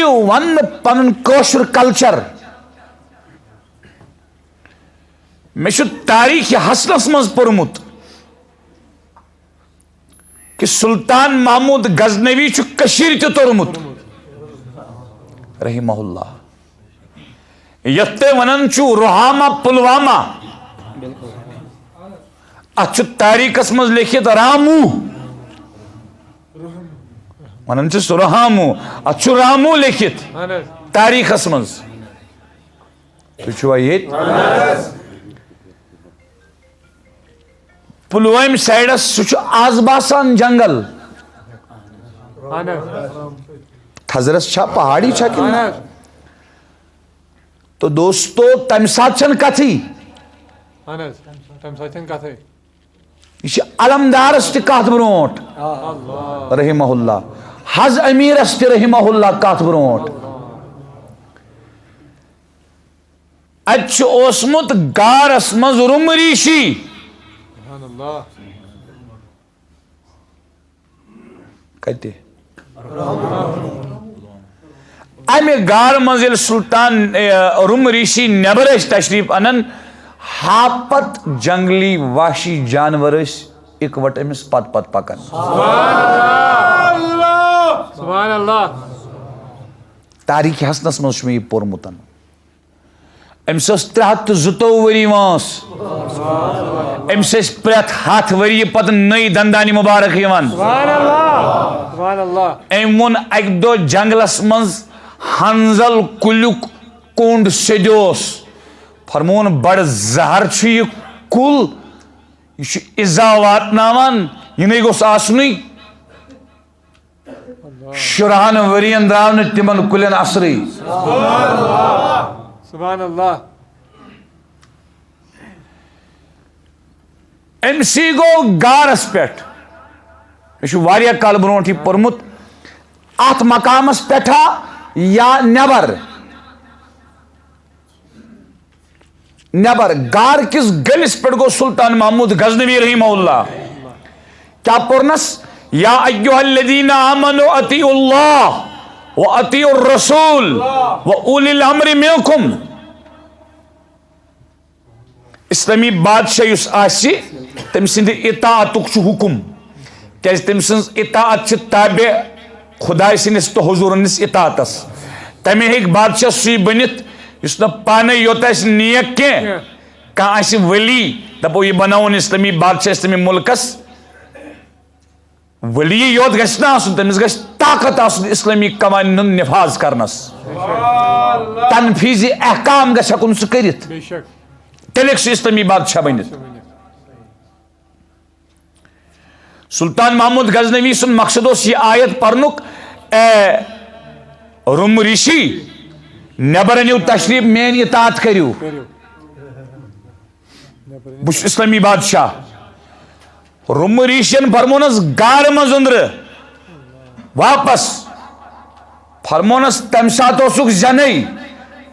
One pin کوشر culture میں تاریخ حسنس مز پورمت کہ سلطان محمود غزنوی کشیر تہ تورمت رحمہ اللہ یت ونان روحامہ پلوامہ ات تاریخس مز لکھت رامو ونان رحامو ات رامو لکھت تاریخس مز تھی پلوام سائڈس سہ آز باسان جنگل تھزرس چھا پہاڑی چھا کہ تو دوستو تم سات چھن کتھی یہ علمدارس تہ کت برونٹ رحمہ اللہ حض امیرس تہ رحمہ اللہ کت برونٹ ات اوسمت گارس مز رم ریشی کتے امہ گار منزل سلطان رم ریشی نبر تشریف انن ہاپت جنگلی وحشی جانور اکوٹ امس پت پت پکان سبحان اللہ تاریخ حسنس مز یہ پورمت امس 302 وری وانس امس پریت ہاتھ وری پتہ نئی دندانی مبارک ام وون اک دو جنگلس مز ہنزل کلیک کنڈ سیدوس فرمون بڑ زہر یہ کل یہ ازا واتناوان یہ گوس آسنی شرہن ورین دراون تمن کلین اثری سبحان اللہ ام سی گو گارس پہ یہ کال برونٹ یہ پورمت ات مقامس پٹھا یا نبر گار کس گلس پہ گو سلطان محمود غزنوی رحمہ اللہ کیا پورنس یا ایھا الذین آمنوا اطیعوا اللہ وَأَطِيعُوا الرَّسُولَ وَأُولِي الْأَمْرِ مِنْكُمْ اسلامی بادشاہ یس آسی تم سند اطاعتک حکم کہ تم سن اطاعت تابع خدا سنس تو حضور نس اطاعتس تمہ ہیک بادشاہ سی بنت اس نا پانے یوت اس نیک کی کان اس ولی دپو یہ بناون اسلامی بادشاہ اسلامی ملکس ولی یوت گھس نا آسن تمس گھس طاقت آسن اسلامی قوانین نفاذ کرنس تنفیذ احکام گھس ہکن سہ کرت تیلک سہ اسلامی بادشاہ بنت سلطان محمود غزنوی سن مقصد اس یہ آیت پرنک اے رم ریشی نبر نیو تشریف مین اطاعت کریو بش اسلامی بادشاہ رم ریشین فرمونس گار مز اندر واپس فرمونس تم سات اوسک زنی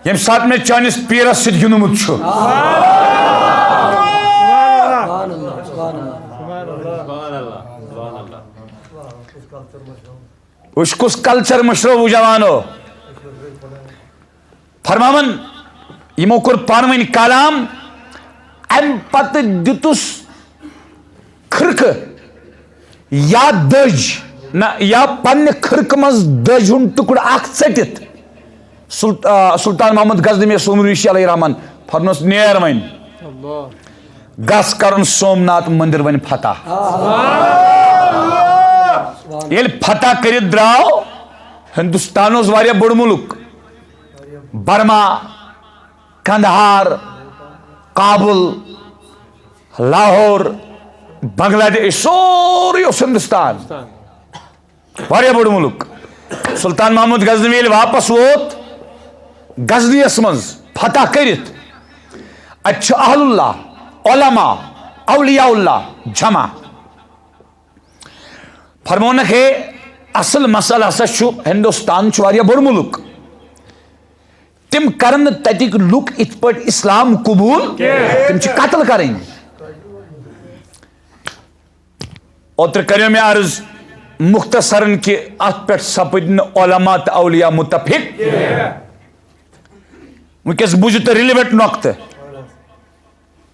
یم سات میں چانس پیرس ست گنمت چھو اس کس کلچر مشروع جوانو فرماون یمو کور پانوین کلام ام پتہ دتس کھرک یا دج نہ یا پن کھرک مز دج ہن ٹکڑ اخ ژٹت سلطان محمد غزنوی سومریشی علیہ الرحمن فرموس نیر ون گس کرن سومناتھ مندر ون فتح یل فتح کرت دراو ہندوستان اس واریاہ بڑ ملک برما کندہار کابل لاہور بنگلہ دیش سوری اس ہندوستان واریاہ بڑ ملک سلطان محمود غزنوی واپس ووت غزنیس مز فتح کرت اتھ اہل اللہ علماء اولیاء اللہ جمع فرمونک ہے اصل مسئلہ ہسا ہندوستان واریاہ بڑ ملک تم کرن تتک لوک ات پٹ اسلام قبول تم قتل کریں اوتر کریو میں عرض مختصراً کہ ات پہ سپد علماء تو اولیاء متفق ونکس بوجھو تو ریلیوینٹ نقطہ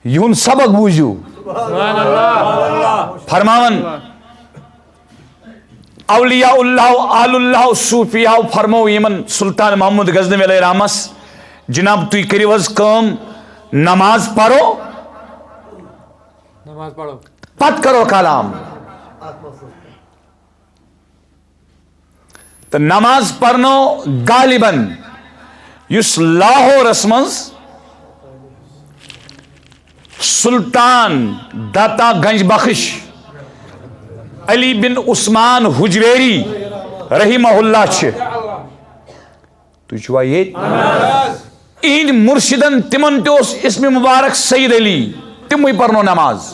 یہ سبق بوجھو فرماون اولیاء اللہ آل اللہ صوفیاء فرمو یمن سلطان محمود غزنوی علیہ رحمس جناب تھی کریو حظ کام نماز پڑھو پت کرو کلام تو نماز پڑھنو غالباً یس لاہورس مز سلطان داتا گنج بخش علی بن عثمان حجویری رحمہ اللہ چھ تو چھوا یہ این مرشدن تمن تیوس اسم مبارک سید علی تم ہی پڑھنو نماز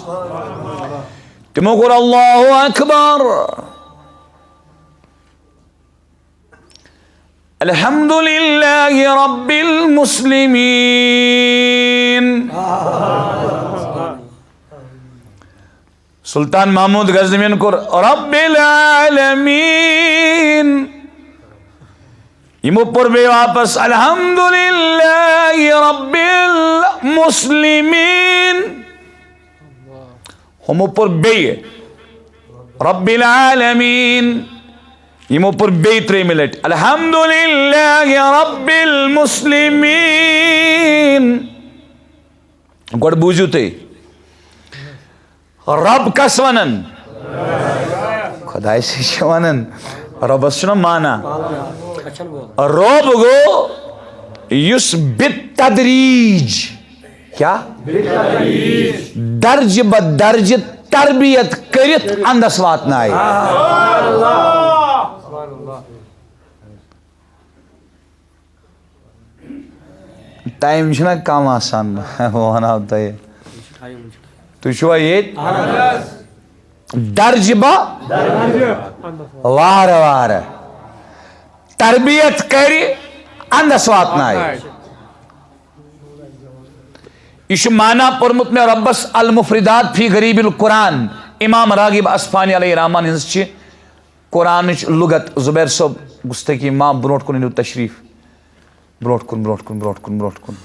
تمو گر اللہ اکبر الحمدللہ رب المسلمین سلطان محمود غزنوی کور رب العالمین یمو پر بے واپس الحمدللہ رب المسلمین ہمو پر بے رب العالمین یمو پر بے تری ملٹ الحمدللہ رب المسلمین گوڑ بوجھو تے رب کس ونن خدای سے ونن رب اسنا مانا رب گو یس بالتدریج کیا درج بدرج تربیت کرت اندس واتنائی ٹائم چھنا کم آسان وانا ہوتا ہے تو چھوا یہ درج با وار وار تربیت کری اندس واتنائی یہ مانا پرمت میں ربس المفردات فی غریب القرآن امام راغب اصفہانی علیہ رحمان ہنس چھ قرآن لغت زبیر صاحب گستگی ماں بروٹ کن نیو تشریف بروٹ کن بروٹ کن بروٹ کن بروٹ کن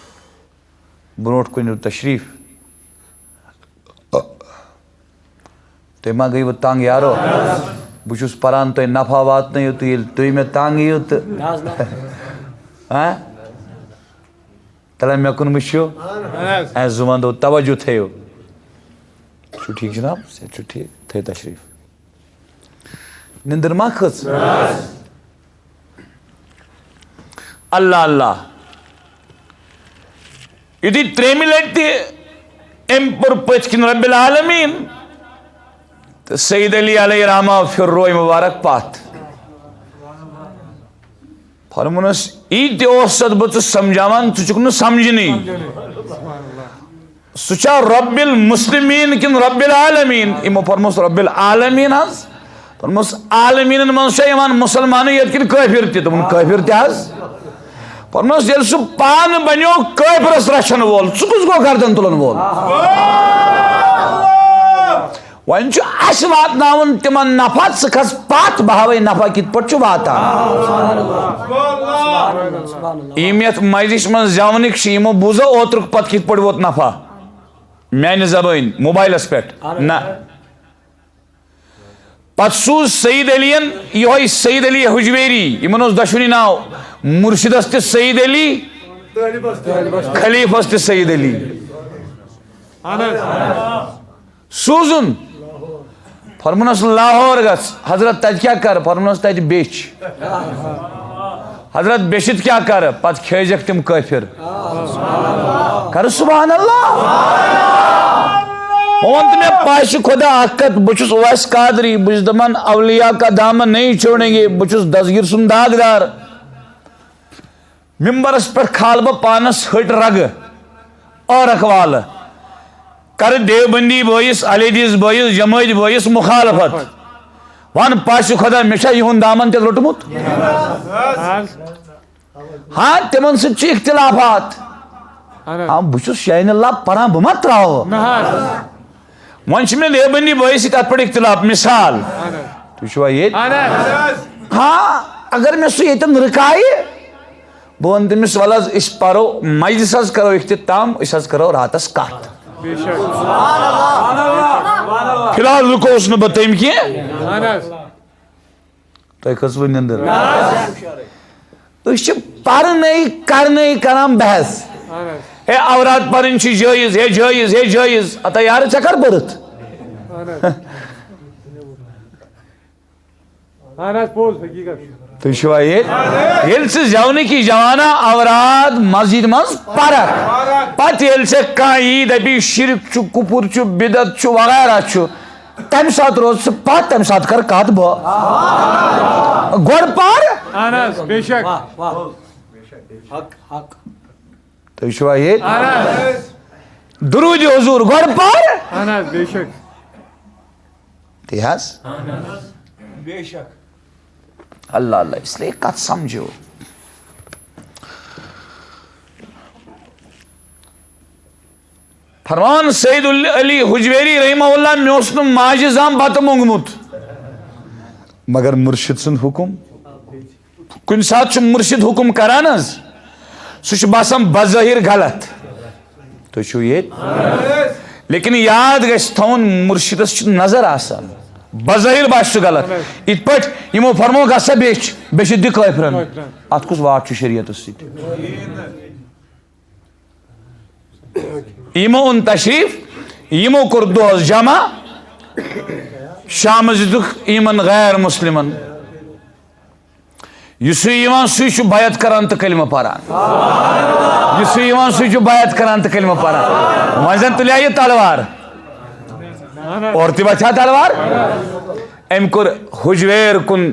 بروٹ کن نیو تشریف تو ما گئی وہ تانگ یارو بچوس پران تو نفع وات نہیں ہوتی تو میں تانگی ہوتا تلا میں کن مشیو اے زمان دو توجہ تھے ہو چھو ٹھیک جناب چھو ٹھیک تھے تشریف نندر ما خز اللہ اللہ یہ تریمی لٹی ام پر پچکن رب العالمین تو سید علی علیہ رحمہ پھر روئی مبارک پات فرمونس ایتی اوسط بچ سمجھاوان تو چکن سمجھنی سچا رب المسلمین کن رب العالمین امو فرموس رب العالمین ہز فرموس عالمین منشا ایمان مسلمانیت کن کافر تی تمن کافر تی ہز فرموس یل سو پان بنیو کافرس رچن وول سکس گو گردن تلن وول وان چھ اس وات ناون تمن نفع سکس پات بہاوے نفع کت پٹ چھ واتا ایمیت مجلس من زیونک شیمو بوزا اوترک پت کت پٹ ووت نفع میان زبان موبائل اسپیٹ نا پت سوز سید علین یہ سید علی حجویری یمن اس دشونی ناو مرشد است سید علی خلیف است سید علی سوزن فرمونس لاہور گس حضرت تج کیا کر فرمونس تج بیچ حضرت بیشت کیا کر پت کھیجک تم کافر کر سبحان اللہ اونت میں پاش خدا آکت بچس اویس قادری بچس دمن اولیاء کا دامن نہیں چھوڑیں گے بچس دزگیر سن داغدار ممبرس پر کھالبہ پانس ہٹ رگ اور اقوال کر دیوبندی بوئیس علیدیز بوئیس جمعید بوئیس مخالفت وان پاش خدا مشا یہون دامن تے لٹمت ہاں تمن سے چی اختلافات ہاں بچس شاین اللہ پران بمت رہو ونچ میں دیوبندی بوئیس کت پر اختلاف مثال تُہۍ چھُوا ییٚتہِ؟ اہن اگر مےٚ سُہ ییٚتٮ۪ن رُکایہِ بہٕ وَنہٕ تٔمِس وَلہٕ حظ أسۍ پَرو مجلس حظ کَرو اختتام أسۍ حظ کَرو راتَس کَتھ بے شک فی الحال رُکووُس نہٕ بہٕ تٔمۍ کینٛہہ اہن حظ تۄہہِ کھٔژوٕ نِندٕر أسۍ چھِ پَرنَے کَرنَے کَران بحث اہن حظ ہے اورات پَرٕنۍ چھِ جٲیِز ہے جٲیِز ہے جٲیِز اَتا یارٕ ژےٚ کَر پٔرٕتھ اہن حظ پوٚز حقیٖقت تُہۍ چھِوا ییٚتہِ ییٚلہِ ژٕ زٮ۪ونٕکی جوانا اوراد مسجد منٛز پَرکھ پَتہٕ ییٚلہِ ژےٚ کانٛہہ یی دَپی شِرک چھُ کُپُر چھُ بِدعت چھُ وغیرہ چھُ تَمہِ ساتہٕ روز ژٕ پَتہٕ تَمہِ ساتہٕ کَر کَتھ بہٕ گۄڈٕ پَر اہن حظ بے شک تُہۍ چھِوا ییٚتہِ اہن حظ درود حضوٗر گۄڈٕ پَر اہن حظ بے شک تی حظ اللہ اللہ اس لیے کتھ سمجھو فرمان سید علی حجویری رحمہ اللہ مےٚ اوس نہٕ ماجہِ زام بتہٕ موٚنگمُت مگر مُرشد سُنٛد حُکُم کُنہِ ساتہٕ چھُ مُرشد حُکُم کران حظ سُہ چھُ باسان بظٲہِر غلط تُہۍ چھِو ییٚتہِ لیکن یاد گژھِ تھاوُن مُرشدس چھُ نظر آسان بظٲہِر باسہِ سُہ غلط یِتھ پٲٹھۍ یِمو فرمو گژھ سا بیٚیہِ چھِ دِ کٲفرن اتھ کُس واٹ چھُ شریعتس سۭتۍ یِمو اوٚن تشریٖف یِمو کوٚر دۄہس جمع شامس دِتُکھ یِمن غیر مُسلِمن یُس یِوان سُے چھُ بیعت کران تہٕ کلمہٕ پران یُس یِوان سُے چھُ بیعت کران تہٕ کلمہٕ پران وۄنۍ زن تُلیا یہِ تلوار اور تہِ وتھیا تلوار أمۍ کوٚر حُجویر کُن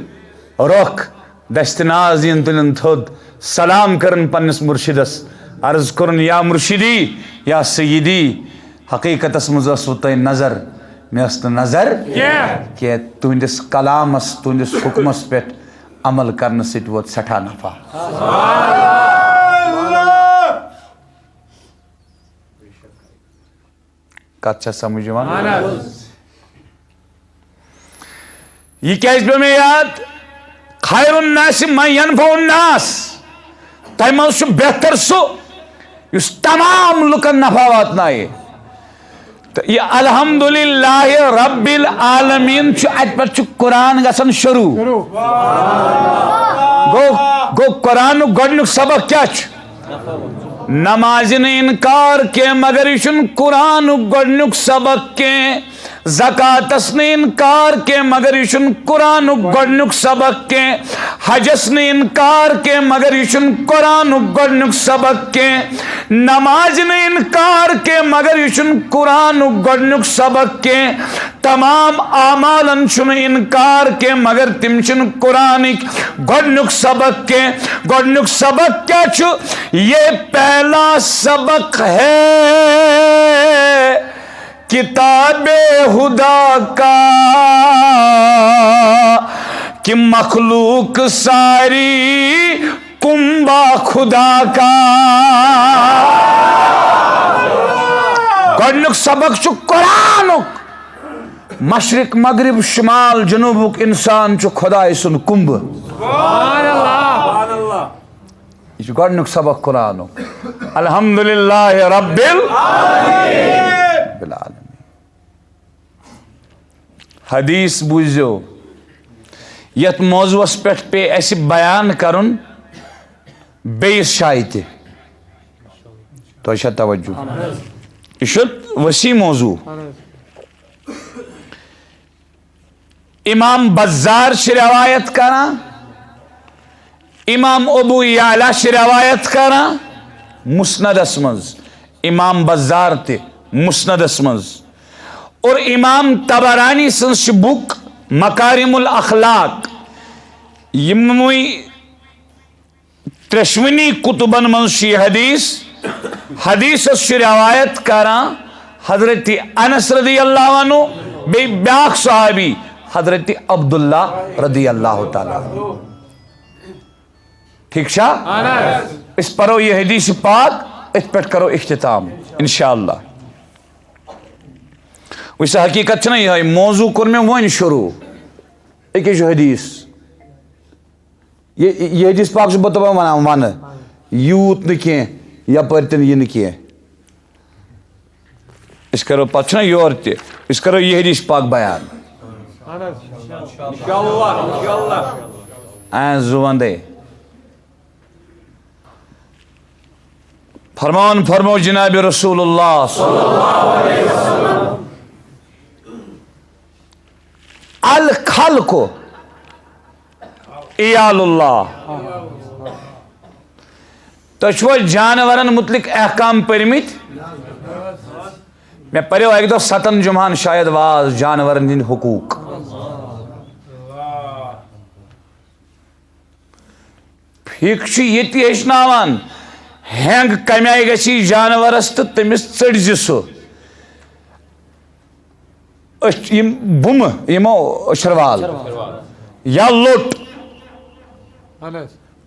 رۄخ دستہِ ناز یِن تُلِن تھوٚد سلام کٔرٕن پننِس مُرشِدس عرض کوٚرُن یا مُرشِدی یا سیدی حقیٖقتس منٛز ٲسوٕ تۄہہِ نظر مےٚ ٲس نہٕ نظر کینٛہہ تُہنٛدِس کلامس تُہنٛدِس حُکمس پٮ۪ٹھ عمل کرنہٕ سۭتۍ ووت سٮ۪ٹھاہ نفع کتھ چھا سمجھ یِوان یہ کیازِ پیٚو مےٚ یاد خیر الناس من ینفع الناس تۄہہِ منٛز چھُ بہتر سُہ یُس تمام لُکن نفع واتنایہِ تہٕ یہِ الحمدُللہ رب العالمیٖن چھُ اَتہِ پٮ۪ٹھ چھُ قرآن گژھان شروٗع گوٚو قرآنُک گۄڈنیُک سبق کیٛاہ چھُ نمازِ نہٕ اِنکار کینٛہہ مگر یہِ چھُنہٕ قرآنُک گۄڈنیُک سبق کینٛہہ زکاتس نہٕ اِنکار کینٛہہ مگر یہِ چھُنہٕ قرآنُک گۄڈنیُک سبق کینٛہہ حجس نہٕ اِنکار کینٛہہ مگر یہِ چھُنہٕ قرآنُک گۄڈنیُک سبق کینٛہہ نمازِ نہٕ اِنکار کینٛہہ مگر یہِ چھُنہٕ قرآنُک گۄڈنیُک سبق کینٛہہ تمام اعمالن چھُنہٕ اِنکار کینٛہہ مگر تِم چھِنہٕ قرآنٕکۍ گۄڈنیُک سبق کینٛہہ گۄڈنیُک سبق کیٛاہ چھُ یہ پہلا سبق ہے کتاب خدا کا کہ مخلوق ساری کنبہ خدا کا گۄڈنیُک سبق چھُ قرآنُک مشرق مغرب شمال جنوبُک انسان چھُ خۄداے سُنٛد کُنبہٕ یہ چھُ گۄڈنیُک سبق قرآنُک الحمدللہ رب العالمین حدیث بوٗزِو یتھ موضوعس پٮ۪ٹھ پیٚیہِ اَسہِ بیان کرُن بیٚیِس جایہِ تہِ تۄہہِ چھا توجہ یہِ چھُ ؤسیع موضوع امام بزار چھِ روایت کران امام ابو یعلا چھِ روایت کران مسندس منٛز امام بزار تہِ مسندس منٛز اور امام تبرانی سٕنٛز چھِ بُک مکارم الاخلاق یِموٕے ترٛیشوٕنی کُتُبن منٛز چھُ یہِ حدیثس چھُ روایت کران حضرت انس رضی اللہ عنہ بیٚیہِ بیٛاکھ صحابی حضرت عبداللہ رضی اللہ تعالیٰ ٹھیک چھا أسۍ پرو یہِ حدیث پاک أتھۍ پٮ۪ٹھ کرو اختتام انشاءاللہ وٕچھ سا حقیٖقت چھنہ یِہے موضوع کوٚر مےٚ وۄنۍ شروٗع ایک حدیث یہ حدیث پاک بہت ون یوت نا یپر تین یہ نا اس کرو پتہ یور اس کرو یہ حدیث پاک بیان زبان دے فرمان فرمو جناب رسول اللہ صلی اللہ علیہ وسلم الخلق عیال اللہ تو جانورن متعلق احکام پرمت میں پریو ایک دو 7 جمعان شاید واز جانورن ہند حقوق پھیک یہ ہچنان ہینگ کمے گی جانورس تو تمس ٹڑز سہ بم یمو اشروال یا لوٹ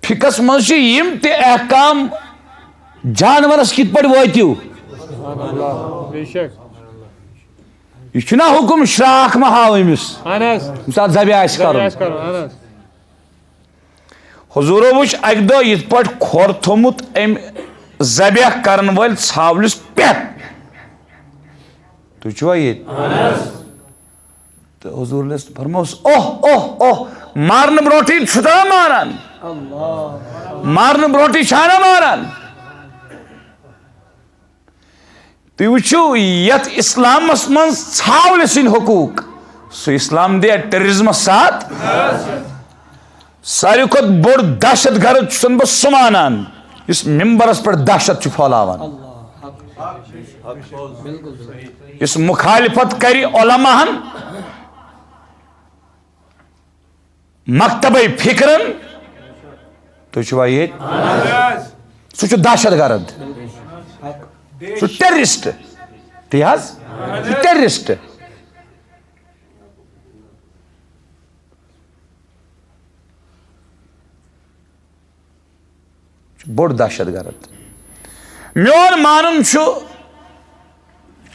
فکس مز تہ احکام جانورس کت پہ واتو یہ حکم شراک ما ہاو امس مثال ذبح آس کر حضورو وچ اک دہ یت پہ کھور تھومت ام ذبح کرن ول ژھاولس پٮ۪ٹھ تُہۍ چھوا ییٚتہِ تو حضور نے فرموس اوہ اوہ اوہ مارن بروٹی چھتا ماران مارن بروٹی چھانا ماران تُہۍ وٕچھِو یتھ اسلامس منٛز ژھاولہِ سٕنٛدۍ حقوٗق سُہ اسلام دیا ٹیررزمس ساتھ ساروی کھۄتہٕ بوٚڑ دہشت گرد چھُسن بہٕ سُہ مانان یُس ممبرس پٮ۪ٹھ دہشت چھُ پھٲلاوان یُس مخالفت کرِ علماہن مکتبے فکرن تُہۍ چھِوا ییٚتہِ سُہ چھُ دہشت گرد سُہ ٹیررسٹ تی حظ ٹیررسٹ بوڑ دہشت گرد میون مانن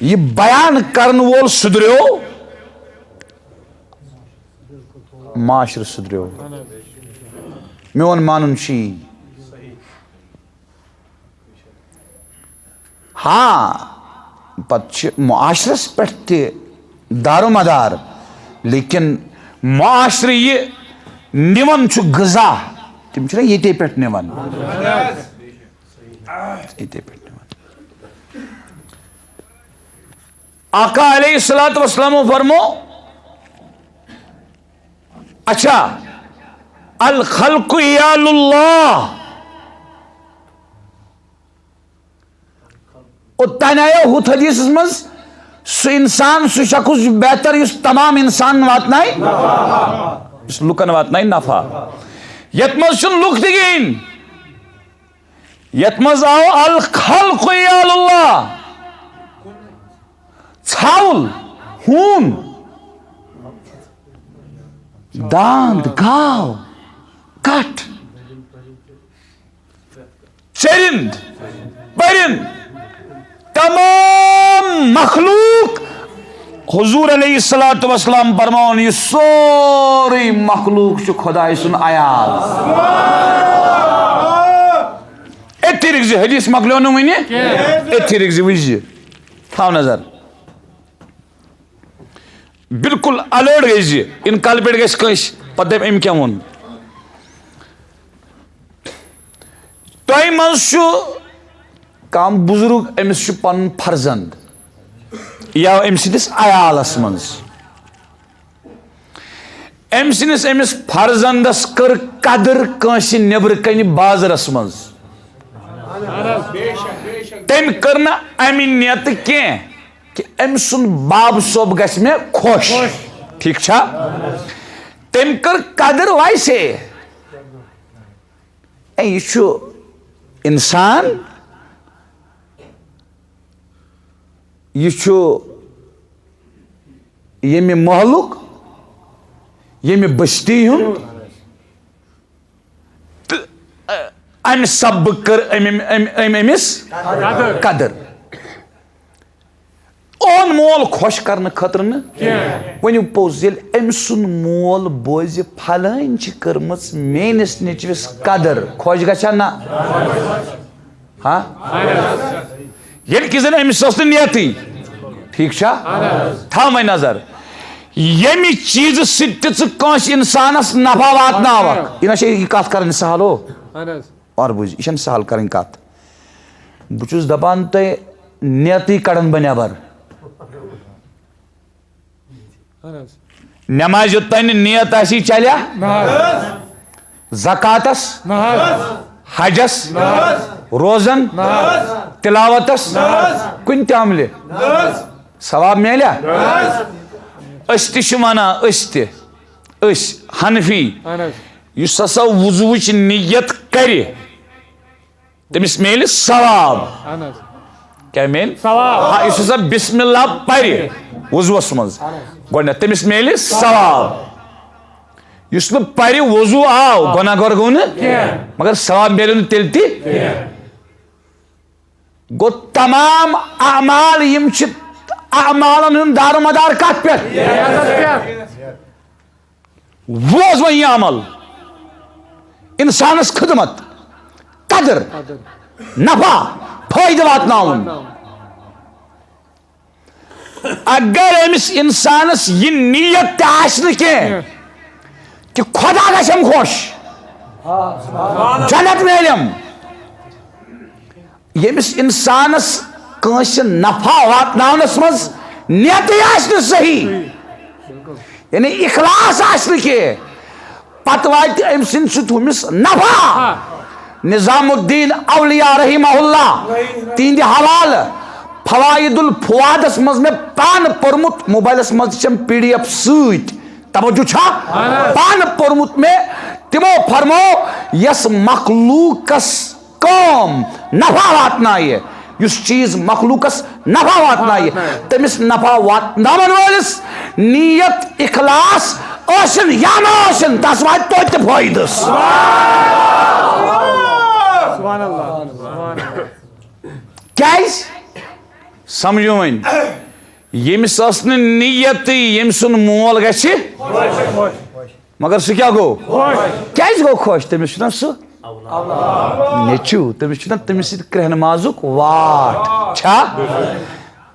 یہ بیان کرن وول سدریو معاشر سدریو میون مانن ہاں پتہ معاشرس پہ دار و مدار لیکن معاشر یہ نون غذا تم یہ پہ نون آقا علیہ الصلوۃ والسلام فرمو اچھا الخلق عیال اللہ اوتان آو ہُتھ حدیثس مز سہ انسان سہ شخص بہتر اس تمام انسان واتنائے اس لکن واتنائے نفع یت مز لک تہ گین یت مز آو الخلق عیال اللہ ژھاول ہون داند گاو کٹ چرند پرند تمام مخلوق حضور علیہ الصلوۃ والسلام فرماون یہ سوری مخلوق چھ خدائے سن عیال اتھی رکھ حدیث مکلیو نو ونہ اتھی رکھ وچ تھاو نظر بالکل الرٹ گئی ان کل پہ گھس کنس پتہ ام کیا وون تہ مز کم بزرگ امس پن فرزند یا ام سندس عیالس مز ام سندس امس فرزندس کر قدر کنس نبر کن بازرس مز تم کر نا امہ نیت کی کہ ام سن باب صوب گھس میں خوش ٹھیک چھا تم کر قدر ویسے یہ انسان یہ یمہ محلک یمہ بستی ہند ام سب کر امس قدر تہن مول خوش کرنے خاطر ونیو پوز یل ام سن مول بوزِ پھلٲنۍ چھِ کٔرمٕژ میٲنِس نیٚچوِس قدر خوش گژھیا نہ ہاں ییٚلہِ کہِ زن أمِس ٲس نہٕ نیتٕے ٹھیٖک چھا تھاو وۄنۍ نظر ییٚمہِ چیٖزٕ سۭتۍ تہِ ژٕ کٲنٛسہِ اِنسانس نفع واتناوکھ یہِ نہ چھِ یہِ کتھ کرٕنۍ سہل ہو اور بوٗزِ یہِ چھنہٕ سہل کرٕنۍ کتھ بہٕ چھُس دپان تۄہہِ نیتٕے کڑن بہٕ نٮ۪بر نٮ۪مازِ یوٚتانۍ نہٕ نیت آسی چلیا زکاتس حجس روزن تلاوتس کُنہِ تہِ عملہِ ثواب میلیا أسۍ تہِ چھِ ونان أسۍ حنفی یُس ہسا وضوٗوٕچ نیت کرِ تٔمِس میلہِ ثواب کیٛاہ میلہِ یُس ہسا بسم اللہ پرِ وضوٗوس منٛز گۄڈٕنٮ۪تھ تٔمِس میلہِ ثواب یُس نہٕ پرِ وضوٗ آو گۄناہ گار گوٚو نہٕ مگر ثواب میلیو نہٕ تیٚلہِ تہِ گوٚو تمام اعمال یِم چھِ اعمالن ہُنٛد دارمدار کتھ پٮ۪ٹھ بوز وۄنۍ یہِ عمل انسانس خدمت قدر نفع فٲیدٕ واتناوُن اگر أمِس انسانس یہِ نیت تہِ آسہِ نہٕ کینٛہہ کہ خدا گژھٮ۪م خۄش جنت میلیم ییٚمِس انسانس کٲنٛسہِ نفع واتناونس منٛز نیتٕے آسہِ نہٕ صحیح یعنی اخلاص آسہِ نہٕ کینٛہہ پتہٕ واتہِ أمۍ سٕنٛدِ سۭتۍ ہُمِس نفع نظام الدین اولیاء رحمہ اللہ تہنٛدِ حوالہٕ فوائد الفوادس منٛز مےٚ پانہٕ پوٚرمُت موبایلس منٛز چھم PDF سۭتۍ توجہ چھا پانہٕ پوٚرمُت مےٚ تِمو فرمو یس مخلوقس کٲم نفع واتنایہِ یُس چیٖز مخلوقس نفع واتنایہِ تٔمِس نفع واتناون وٲلِس نیت اخلاص ٲسِن یا نہ ٲسِن تس واتہِ توتہِ فٲیدٕ کیازِ سمجھو وۄنۍ ییٚمِس ٲس نہٕ نیتٕے ییٚمۍ سُنٛد مول گژھِ مگر سُہ کیٛاہ گوٚو کیازِ گوٚو خۄش تٔمِس چھُنہ سُہ نیٚچوٗ تٔمِس چھُنہ تٔمِس سۭتۍ کرٛٮ۪ہنہٕ مازُک واٹھ چھا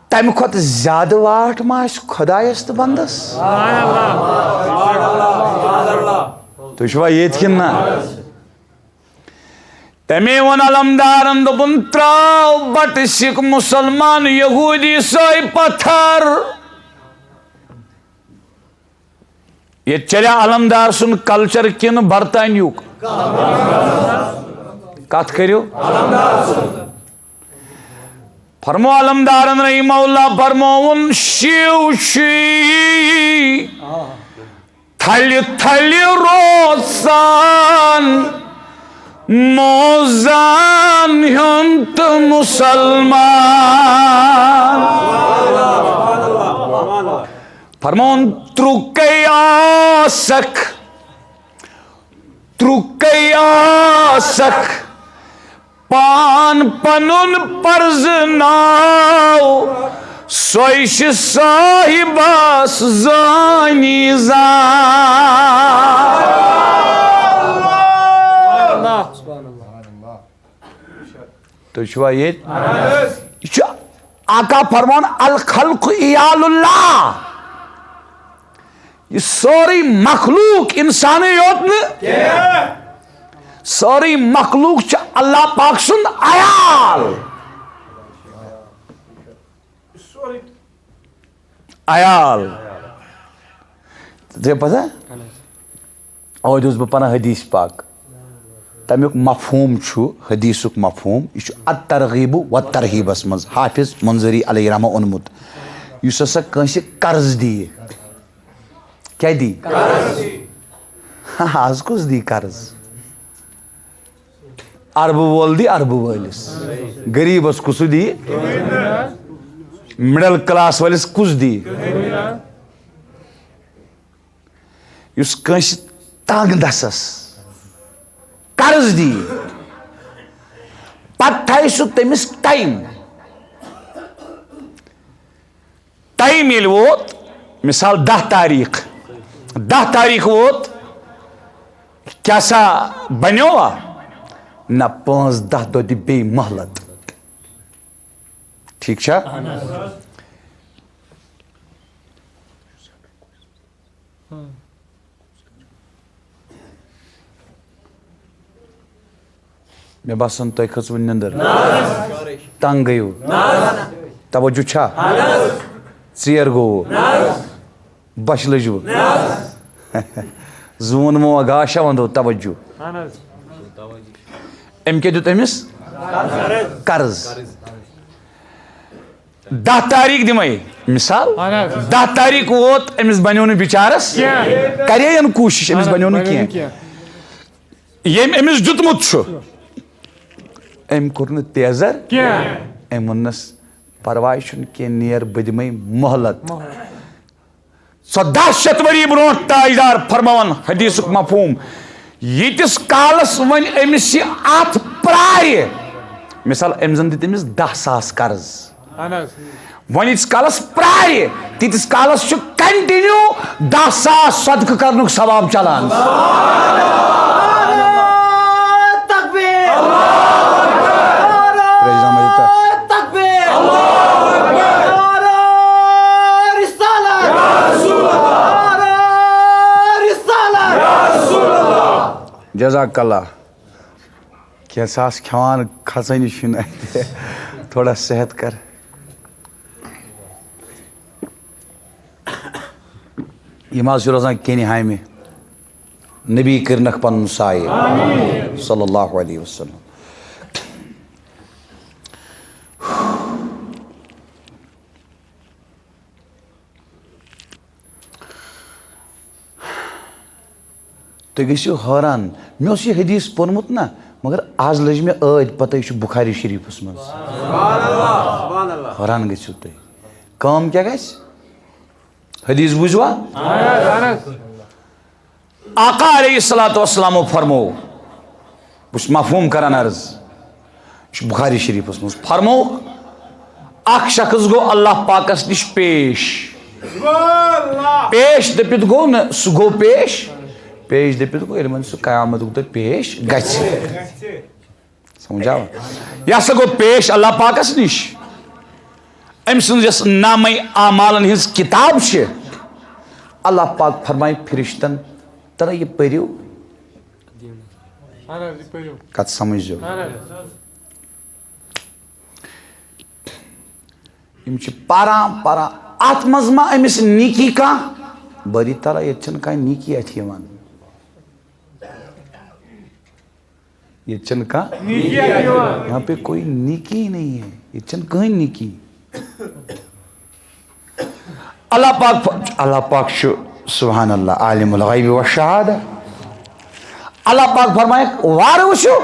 تمہِ کھۄتہٕ زیادٕ واٹھ ما آسہِ خۄدایس تہٕ بنٛدس تُہۍ چھُوا ییٚتہِ کِنہٕ نہ تمے ووٚن علمدارن دوٚپُن تراو بٹہٕ سِکھ مُسلمان یہوٗدی سٲے پتھر ییٚتہِ چلیا علمدار سُنٛد کلچر کِنہٕ برطانیُک کتھ کٔرِو فرمو علمدارن رحمہ اللہ فرمووُن شِو چھُ تھلہِ تھلہِ روزان موزان ہُنٛد تہٕ مُسلمان فرمون ترُکے آسکھ پان پنُن پرزناو سۄے چھِ صاحبس زٲنی زان تُہۍ چھُوا ییٚتہِ یہِ چھُ آقا فرمان الخلق عیال اللہ یہ سورُے مخلوق انسانٕے یوت نہٕ سورُے مخلوق چھُ اللہ پاک سُنٛد عیال عیال ژےٚ پتہ اوترٕ اوسُس بہٕ پران حدیث پاک تمیُک مفہوٗم چھُ حدیثُک مفہوٗم یہِ چھُ الترغیب و ترغیبس منٛز حافظ منظری علیہ رحمہ اوٚنمُت یُس ہسا کٲنٛسہِ قرض دِیہِ کیٛاہ دی آز کُس دی قرض اربہٕ وول دی اربہٕ وٲلِس غریٖبس کُس دی مڈل کلاس وٲلِس کُس دی یُس کٲنٛسہِ تنگ دسس قرض دی پتہٕ تھایہِ سُہ تٔمِس ٹایم ٹائم ییٚلہِ ووت مثال 10 تاریخ 10 تاریخ ووت کیٛاہ سا بنیوا نہ 5-10 دۄہ دِ بیٚیہِ مہلت ٹھیٖک چھا مےٚ باسان تۄہہِ کھٔژوٕ نِندٕر تنگ گٔیوٕ توجہ چھا ژیر گوٚوٕ بۄچھِ لٔجوٕ زوٗن موا گاشا ونٛدو توجہ أمۍ کیٛاہ دیُت أمِس قرض 10 تاریخ دِمے مِثال 10 تاریخ ووت أمِس بنیو نہٕ بِچارس کرییَن کوٗشِش أمِس بنیو نہٕ کینٛہہ ییٚمۍ أمِس دیُتمُت چھُ أمۍ کوٚر نہٕ تیزر أمۍ ووٚننس پرواے چھُنہٕ کینٛہہ نیر بہٕ دِمے مہلت 14 شیٚتھ ؤری برونٛٹھ تاجدار فرماوان حدیثُک مفہوٗم ییٖتِس کالس وۄنۍ أمِس یہِ اتھ پرٛارِ مِثال أمۍ زن دِتۍ أمِس 10,000 قرض وۄنۍ ییٖتِس کالس پرٛارِ تیٖتِس کالس چھُ کنٹِنیوٗ 10,000 صدقہٕ کرنُک ثواب چلان جزاک اللہ کینٛہہ ساس کھٮ۪وان کھژٲنی چھُنہٕ اَتہِ تھوڑا صحت کر یِم حظ چھِ روزان کینہِ ہامہِ نبی کٔرنکھ پنُن سایہِ صلی اللہ علیہ وسلم تُہۍ گٔژھِو حٲران مےٚ اوس یہِ حدیث پوٚرمُت نا مگر آز لٔج مےٚ ٲدۍ پتہ یہِ چھُ بُخاری شریٖفس منٛز حٲران گٔژھِو تُہۍ کٲم کیٛاہ گژھِ حدیث بوٗزوا آقا علیہ الصلاۃ والسلامو فرمو بہٕ چھُس مفہوٗم کران عرض یہِ چھُ بُخاری شریٖفس منٛز فرمووُکھ اکھ شخص گوٚو اللہ پاکس نِش پیش دٔپِتھ گوٚو نہٕ سُہ گوٚو پیش دٔپِتھ گوٚو ییٚلہِ وۄنۍ سُہ قیامتُک دۄہ پیش گژھِ سمجھاوا یہِ ہسا گوٚو پیش اللہ پاکس نِش أمۍ سٕنٛز یۄس نامے اعمالن ہٕنٛز کِتاب چھِ اللہ پاک فرمایہِ فرشتن ترا یہِ پٔرِو کتھ سمجھو یِم چھِ پران اتھ منٛز ما أمِس نیکی کانٛہہ بٲری تعالیٰ ییٚتہِ چھنہٕ کانٛہہ نیکی اتھِ یِوان ییٚتہِ چھنہٕ کانٛہہ یہاں پہ کوئی نیکی ہی نہیں ہے ییٚتہِ چھنہٕ کٕہٕنۍ نیکی اللہ پاک چھُ سبحان اللہ عالم الغیب والشہادہ اللہ پاک فرمایکھ وارٕ وٕچھِو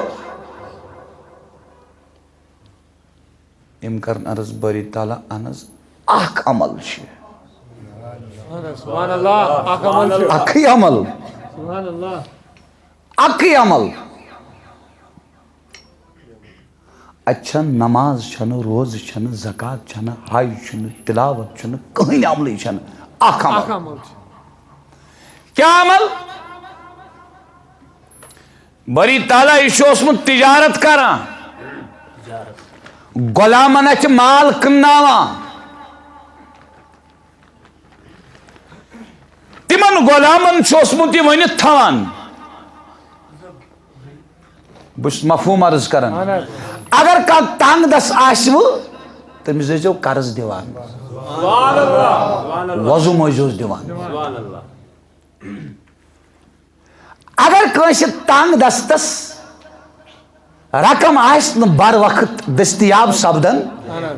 أمۍ کرن عرض بٲری تعالیٰ اہن حظ اکھ عمل چھُ اکھٕے عمل اتہِ چھنہٕ نماز چھنہٕ روزٕ چھنہٕ زکات چھنہٕ حج چھُنہٕ تلاوت چھُنہٕ کٕہٕنۍ عملٕے چھنہٕ اکھ عمل کیٛاہ عمل بٲری تعالیٰ یہِ چھُ اوسمُت تجارت کران غۄلامن اَتھِ مال کٕنناوان تِمن غۄلامن چھُ اوسمُت یہِ ؤنِتھ تھاوان بہٕ چھُس مفہوٗم عرض کران اگر کانٛہہ تنگ دس آسوٕ تٔمِس ٲسۍزیو قرض دِوان وضوٗ مٲنٛزۍہوس دِوان اگر کٲنٛسہِ تنگ دستس رقم آسہِ نہٕ بر وقت دٔستِیاب سپدان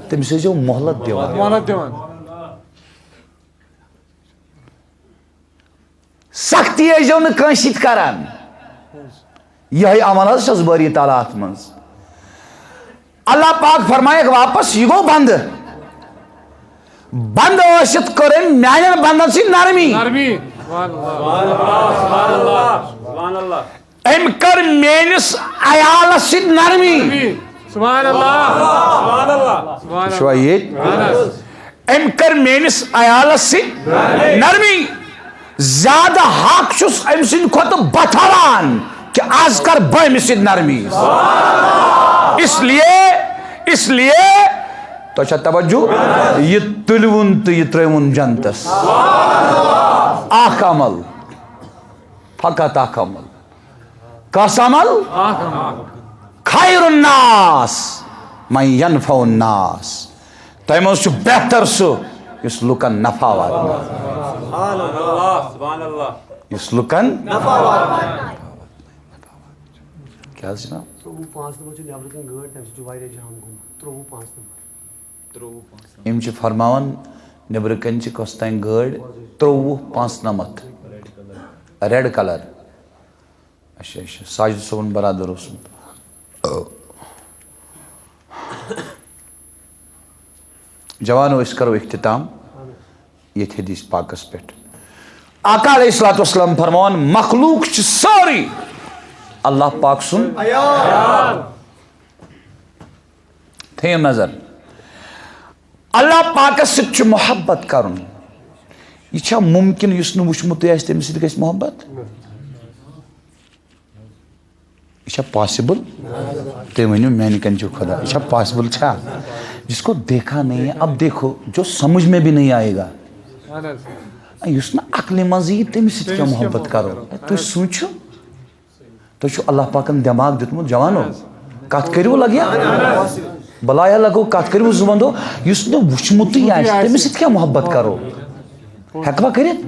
تٔمِس ٲسۍزیو مۄہلت دِوان سختی ٲسۍزیو نہٕ کٲنٛسہِ سۭتۍ کران یِہوٚے عمل حظ چھُس بٲری تعالیٰ اتھ منٛز اللہ پاک فرمایکھ واپس یہِ گوٚو بنٛد ٲسِتھ کٔر أمۍ میانٮ۪ن بنٛدن سۭتۍ نرمی أمۍ کٔر میٲنِس عیالس سۭتۍ نرمی چھُوا ییٚتہِ ام کر میانس عیالس سے نرمی زیادہ حق چھس ام سند کھت بتھاوان کہ آز کر بہ امس سۭتۍ نرمی اس لیے تو چھا توجہ یہ تلون تو یہ ترون جنتس اخ عمل فقط اخ عمل کس عمل خیر الناس من ینفع الناس تمہ مز بہتر سہ اس لکن نفع واتناوان اس لکن کیا جناب ام فرماون نبر کن کس تین گاڑ 53 ریڈ کلر اچھا اچھا ساجد صبن برادر جوانو اس کرو اختتام یہ حدیث پاکس پہ آقا علیہ الصلوۃ والسلام فرمان مخلوق ساری اللہ پاک سن تھیم نظر اللہ پاکس سچ محبت کرن یہ چھا ممکن اس نو وچمت آسہِ تمس سۭتۍ گژھِ محبت یہ چھا پاسبل تُہۍ ؤنِو میانہِ کن چھُ خدا یہ چھا پاسبل چھا جس کو دیکھا نہیں ہے اب دیکھو جو سمجھ میں بھی نہیں آئے گا اس نا عقل مزی تمس سۭتۍ کیا محبت کرو تُہۍ سوٗنٛچِو تُہۍ چھُو اللہ پاکن دٮ۪ماغ دیُتمُت جوانو کتھ کٔرِو لگیا بلایا لگو کت کرو زبندو اس نے وچمتٕے آسہِ تمس سۭتۍ کیا محبت کرو ہیکوا کٔرِتھ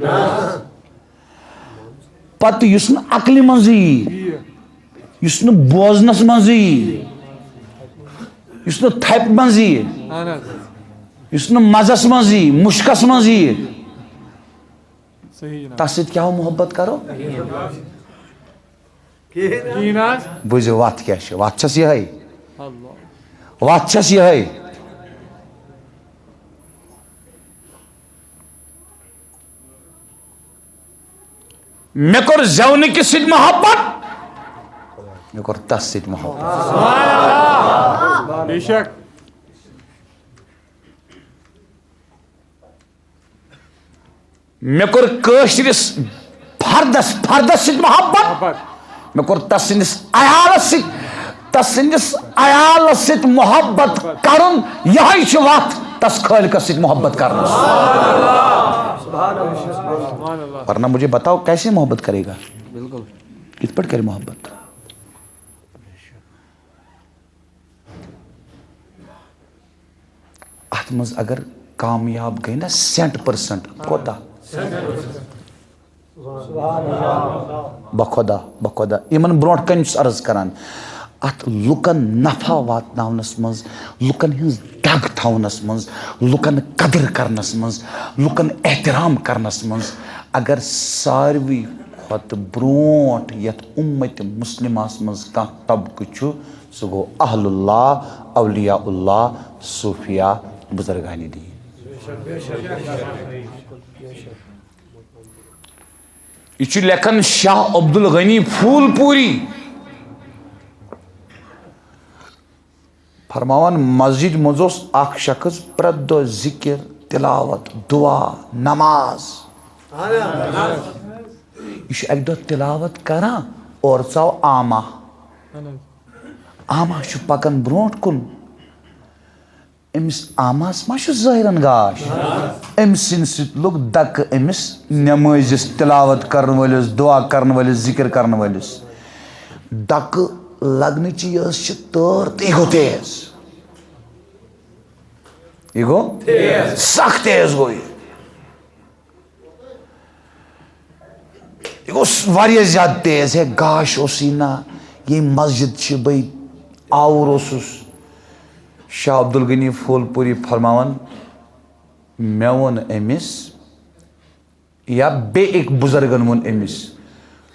پتہٕ یُس نہٕ عقلہِ منٛز یی یُس نہٕ بوزنس منٛز یی یُس نہٕ تھپہِ منٛز یی یُس نہٕ مزس منٛز یی مُشکس منٛز یی تس سۭتۍ کیاہ محبت کرو بوٗزِو وتھ کیاہ چھِ وتھ چھس یِہے وتھ چھس یِہے مے کوٚر زیونٕکِس سۭتۍ محبت مے کوٚر تس سۭتۍ محبت بے شک مے کوٚر کٲشرِس فردس سۭتۍ محبت مے کوٚر تس سٕنٛدِس عیالس سۭتۍ محبت کرُن یہے چھِ وتھ تس خالقس سۭتۍ محبت کرنس ورنہ مجھے بتاؤ کیسے محبت کرے گا بالکل کت پٲٹھۍ کرِ محبت اتھ منٛز اگر کامیاب گٔے نا 100% کوتاہ بخدا یمن برونٛٹھ کَنہِ چھُس عرض کران ات لُکن نفع واتناونس منٛز لُکن ہٕنٛز دگ تھاونس منٛز لُکن قدر کرنس منٛز لُکن احترام کرنس منٛز اگر ساروی کھۄتہٕ برونٛٹھ یتھ اُمت مسلمس منٛز کانٛہہ طبقہٕ چھُ سُہ گوٚو اہل اللہ اولیاء اللہ صوفیہ بزرگانِ دیٖن یہ چھُ لیکھان شاہ عبدالغنی پھول پوری فرماوان مسجد منٛز اوس اکھ شخص پرٛٮ۪تھ دۄہ ذکر تلاوت دعا نماز یہ چھُ اکہِ دۄہ تلاوت کران اور ژاو آما چھُ پکان برونٛٹھ کُن أمِس آماہس ما چھُ ظٲہرن گاش أمۍ سٕنٛدِ سۭتۍ لوٚگ دکہٕ أمِس نٮ۪مٲزِس تلاوت کرن وٲلِس دعا کرن وٲلِس ذکر کرن وٲلِس دکہٕ لگنٕچ یۄس چھِ تٲر تہٕ یہِ گوٚو تیز یہ گوٚو سخ تیز گوٚو یہ گوٚو واریاہ زیادٕ تیز ہے گاش اوسٕے نا ییٚمۍ مسجد چھِ بٔے آوُر اوسُس شاہ عبدالغنی پھول پوری فرماوان مےٚ ووٚن أمِس یا بیٚیہِ أکۍ بُزرگن ووٚن أمِس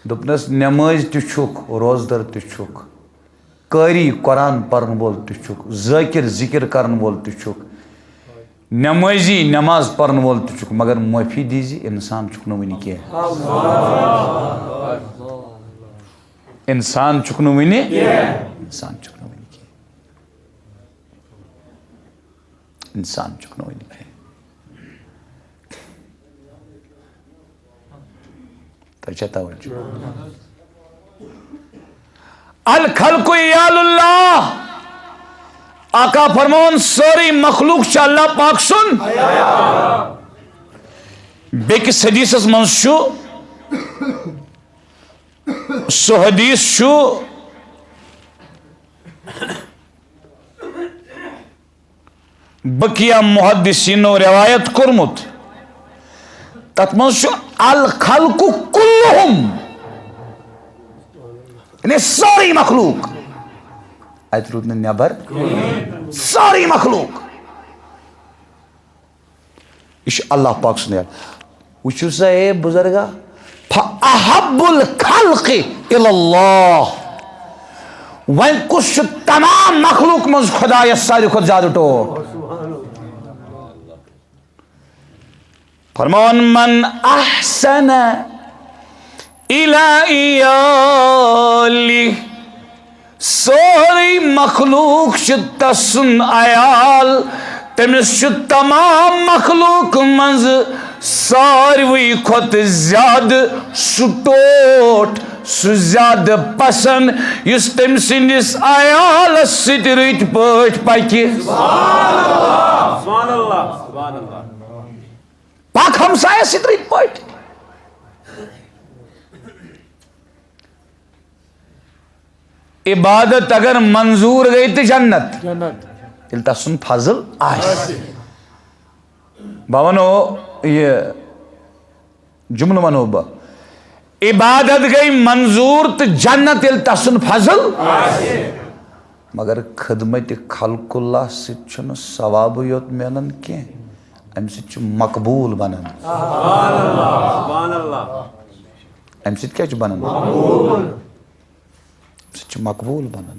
دوٚپنس نٮ۪مٲزۍ تہِ چھُکھ روزدر تہِ چھُکھ قٲری قرآن پرن وول تہِ چھُکھ ذٲکر ذکر کرن وول تہِ چھُکھ نٮ۪مٲزی نٮ۪ماز پرن وول تہِ چھُکھ مگر معٲفی دیٖزِ انسان چھُکھ نہٕ وُنہِ کینٛہہ انسان چھُکھ نہٕ وُنہِ انسان چھُکھ نہٕ وُنہِ کینٛہہ انسان چھُکھ نہٕ وُنہِ کینٛہہ تجھے توجہ الخلق عیال اللہ آقا فرمون سوری مخلوق چھ اللہ پاک سن بیکس حدیث منز چھو سو حدیث چھو بقیہ محدثینو روایت کرمت تت منز چھو الخلق کلہم یعنی ساری مخلوق آیت رود نے نیبر ساری مخلوق یہ اللہ پاک سنیا وچھو سا اے بزرگا فَأَحَبُّ الْخَلْقِ إِلَى اللَّهِ وَإِن کچھ تمام مخلوق مز خدا یا ساری خود زیادہ ٹور فرمان من احسن الى ایالی سوری مخلوق تسن عیال تمس تمام مخلوق منز ساروی کھت زیادہ سٹوٹ سو زیادہ پسند اس تم سندس عیال ست رت پٹ پکہ سبحان اللہ سبحان اللہ پاک ہمسایہ ست رت پٹ عبادت اگر منظور گئی تو جنت تیل تسن فضل آس بونو یہ جملہ ونو با عبادت گئی منظور تو جنت تیل تسن فضل مگر خدمت خلق اللہ ستھن ثواب یوت ملن کی ام ست مقبول بنن سبحان اللہ ام ست کیا بنن مقبول سچ مقبول بنن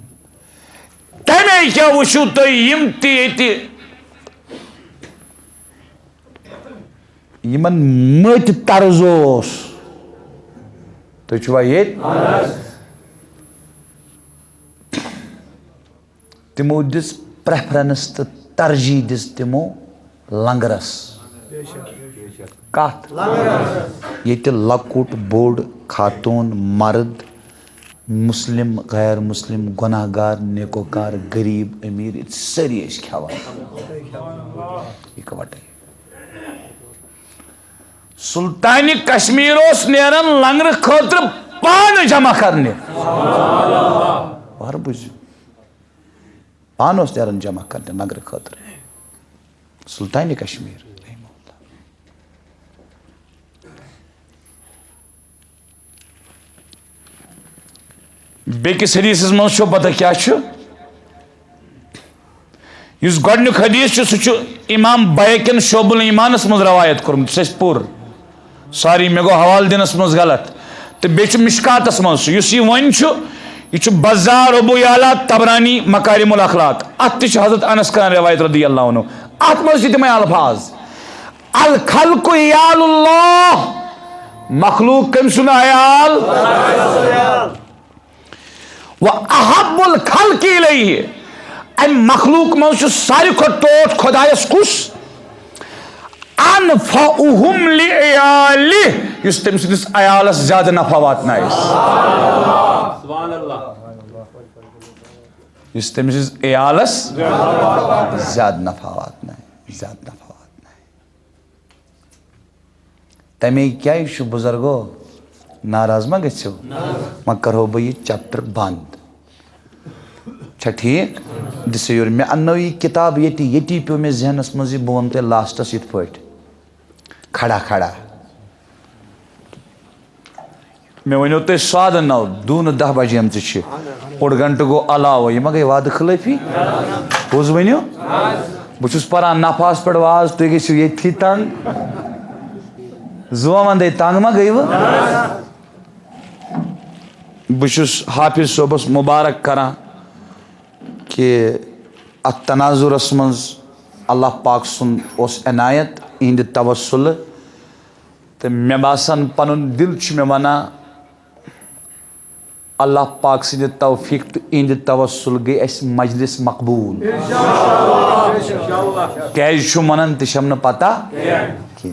تمے کیا وشو تو یم تی یمن مت طرزوس تو چھوا یہ تمو دس پریفرنس تو ترجیح دس تمو لنگرس کات یہ لکوٹ بوڑ خاتون مرد مسلم غیر مسلم گناہ گار نیکوکار غریب امیر سری کھیوان اکوٹے سلطانی کشمیر اس نیرن لنگر خاطر پان جمع کرنے بار بوجھ پان اس نیرن جمع کرنے لنگر خاطر سلطانی کشمیر بیکس حدیث من چھو پتہ کیا چھو اس گۄڈنیُک حدیث چھُ سُہ چھُ امام بیکن شعب الایمانس من روایت کوٚرمُت سُہ پور ساری مے گو حوالہ دنس من غلط تو بیٚیہِ چھُ مشکاتس من سُہ یُس یہ ون چھُ یہ چھُ بزار ابو یعلا تبرانی مکارم الاخلاق ات تہ حضرت انس کران روایت رضی اللہ عنہ ات من چھِ تِمے الفاظ الخلق عیال اللہ مخلوق کم سن عیال وَأَحَبُّ الْخَلْقِ إِلَيْهِ ام مخلوق من چھُ ساری کھۄتہٕ ٹوٹھ خۄدایس کُس انفعہم لعیالہ یُس تٔمۍ سٕنٛدِس عیالس زیادٕ نفع واتنایہِ سبحان اللہ یُس تٔمۍ سٕنٛدِس عیالس زیادٕ نفع واتنایہِ زیادٕ نفع واتنایہِ تمے کیا یہ چھُ بزرگو ناراض ما گژھو ما کرو بہ یہ چیپٹر بند چھا ٹھیک دسو یور میں انو یہ کتاب یتی پیو مے ذہنس مز بہ ون تہ لاسٹس یت پٹ کھڑا کھڑا میں ونو تہ سادٕ نو دون 10 بجے چھ اوڑ گھنٹہ گو علاوہ یہ ما گئی وعدہ خلافی پوز ونیو بہ چھس پران نفاس پہ واز تھی گژھو یتھی تنگ زوان دے تنگ ما گئی بشس حافظ صوبس مبارک کران کہ ات تناظرس من اللہ پاک سن اس عنایت اہند توسل تو مے باسان پن دل میں ونان اللہ پاک سند توفیق تو اہند توسل گئی اس مجلس مقبول کیاز ونان تم نہ پتہ کی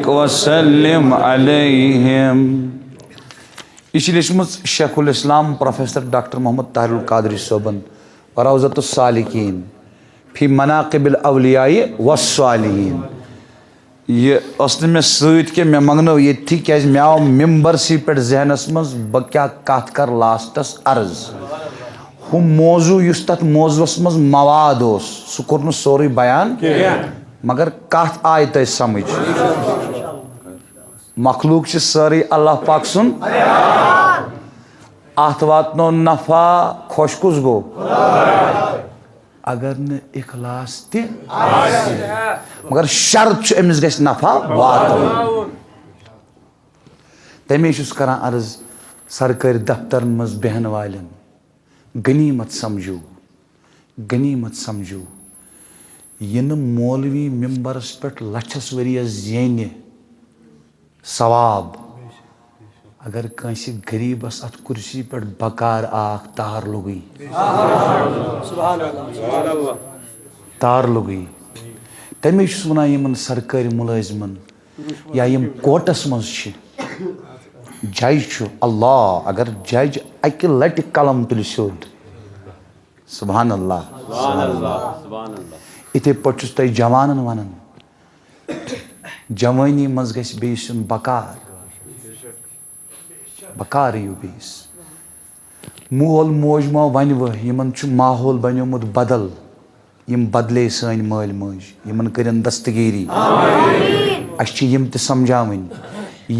وبارك وسلم عليهم. یہ لیچمت شیخ الاسلام پروفیسر ڈاکٹر محمد طاہر القادری صوبن روضۃ السالکین فی مناقب الاولیاء والصالحین. یہ اس میں سۭتۍ کہ مےٚ منگنو ییٚتھی کیازِ مےٚ آو ممبر سی پٮ۪ٹھ ذہنس منٛز بہٕ کیٛاہ کتھ کر لاسٹس عرض. ہُہ موضوع یُس تتھ موضوعس منٛز مواد اوس سُہ کوٚر نہٕ سورُے بیان مگر کتھ آیہِ تۄہہِ سمجھ. مخلوق چھِ سٲرٕے اللہ پاک سُنٛد اتھ واتنو نفع خۄش کُس گوٚو اگر نہٕ اخلاص تہِ مگر شرط چھُ أمِس گژھِ نفع واتُن. تمے چھُس کران عرض سرکٲرۍ دفترن منٛز بیہن والٮ۪ن غنیٖمت سمجھو غنیٖمت سمجھو. یہِ نہٕ مولوی ممبرس پٮ۪ٹھ لچھس ؤرۍیس زینہِ ثواب اگر کٲنٛسہِ غریٖبس اتھ کُرسی پٮ۪ٹھ بکار آکھ تار لوٚگٕے تار لوٚگٕے. تمے چھُس ونان یِمن سرکٲرۍ مُلٲزمن یا یِم کوٹس منٛز چھِ جج چھُ اللہ اگر جج اکہِ لٹہِ قلم تُلہِ سیوٚد سبحان اللہ یِتھے پٲٹھۍ چھُس تۄہہِ جوانن ونان جوٲنی منٛز گژھِ بیٚیِس یُن بکار بکار یِیِو بیٚیِس. مول موج ما ونوٕ یِمن چھُ ماحول بنیومُت بدل یِم بدلے سٲنۍ مٲلۍ مٲجۍ یِمن کٔرِنۍ دستگیری. اسہِ چھِ یِم تہِ سمجھاوٕنۍ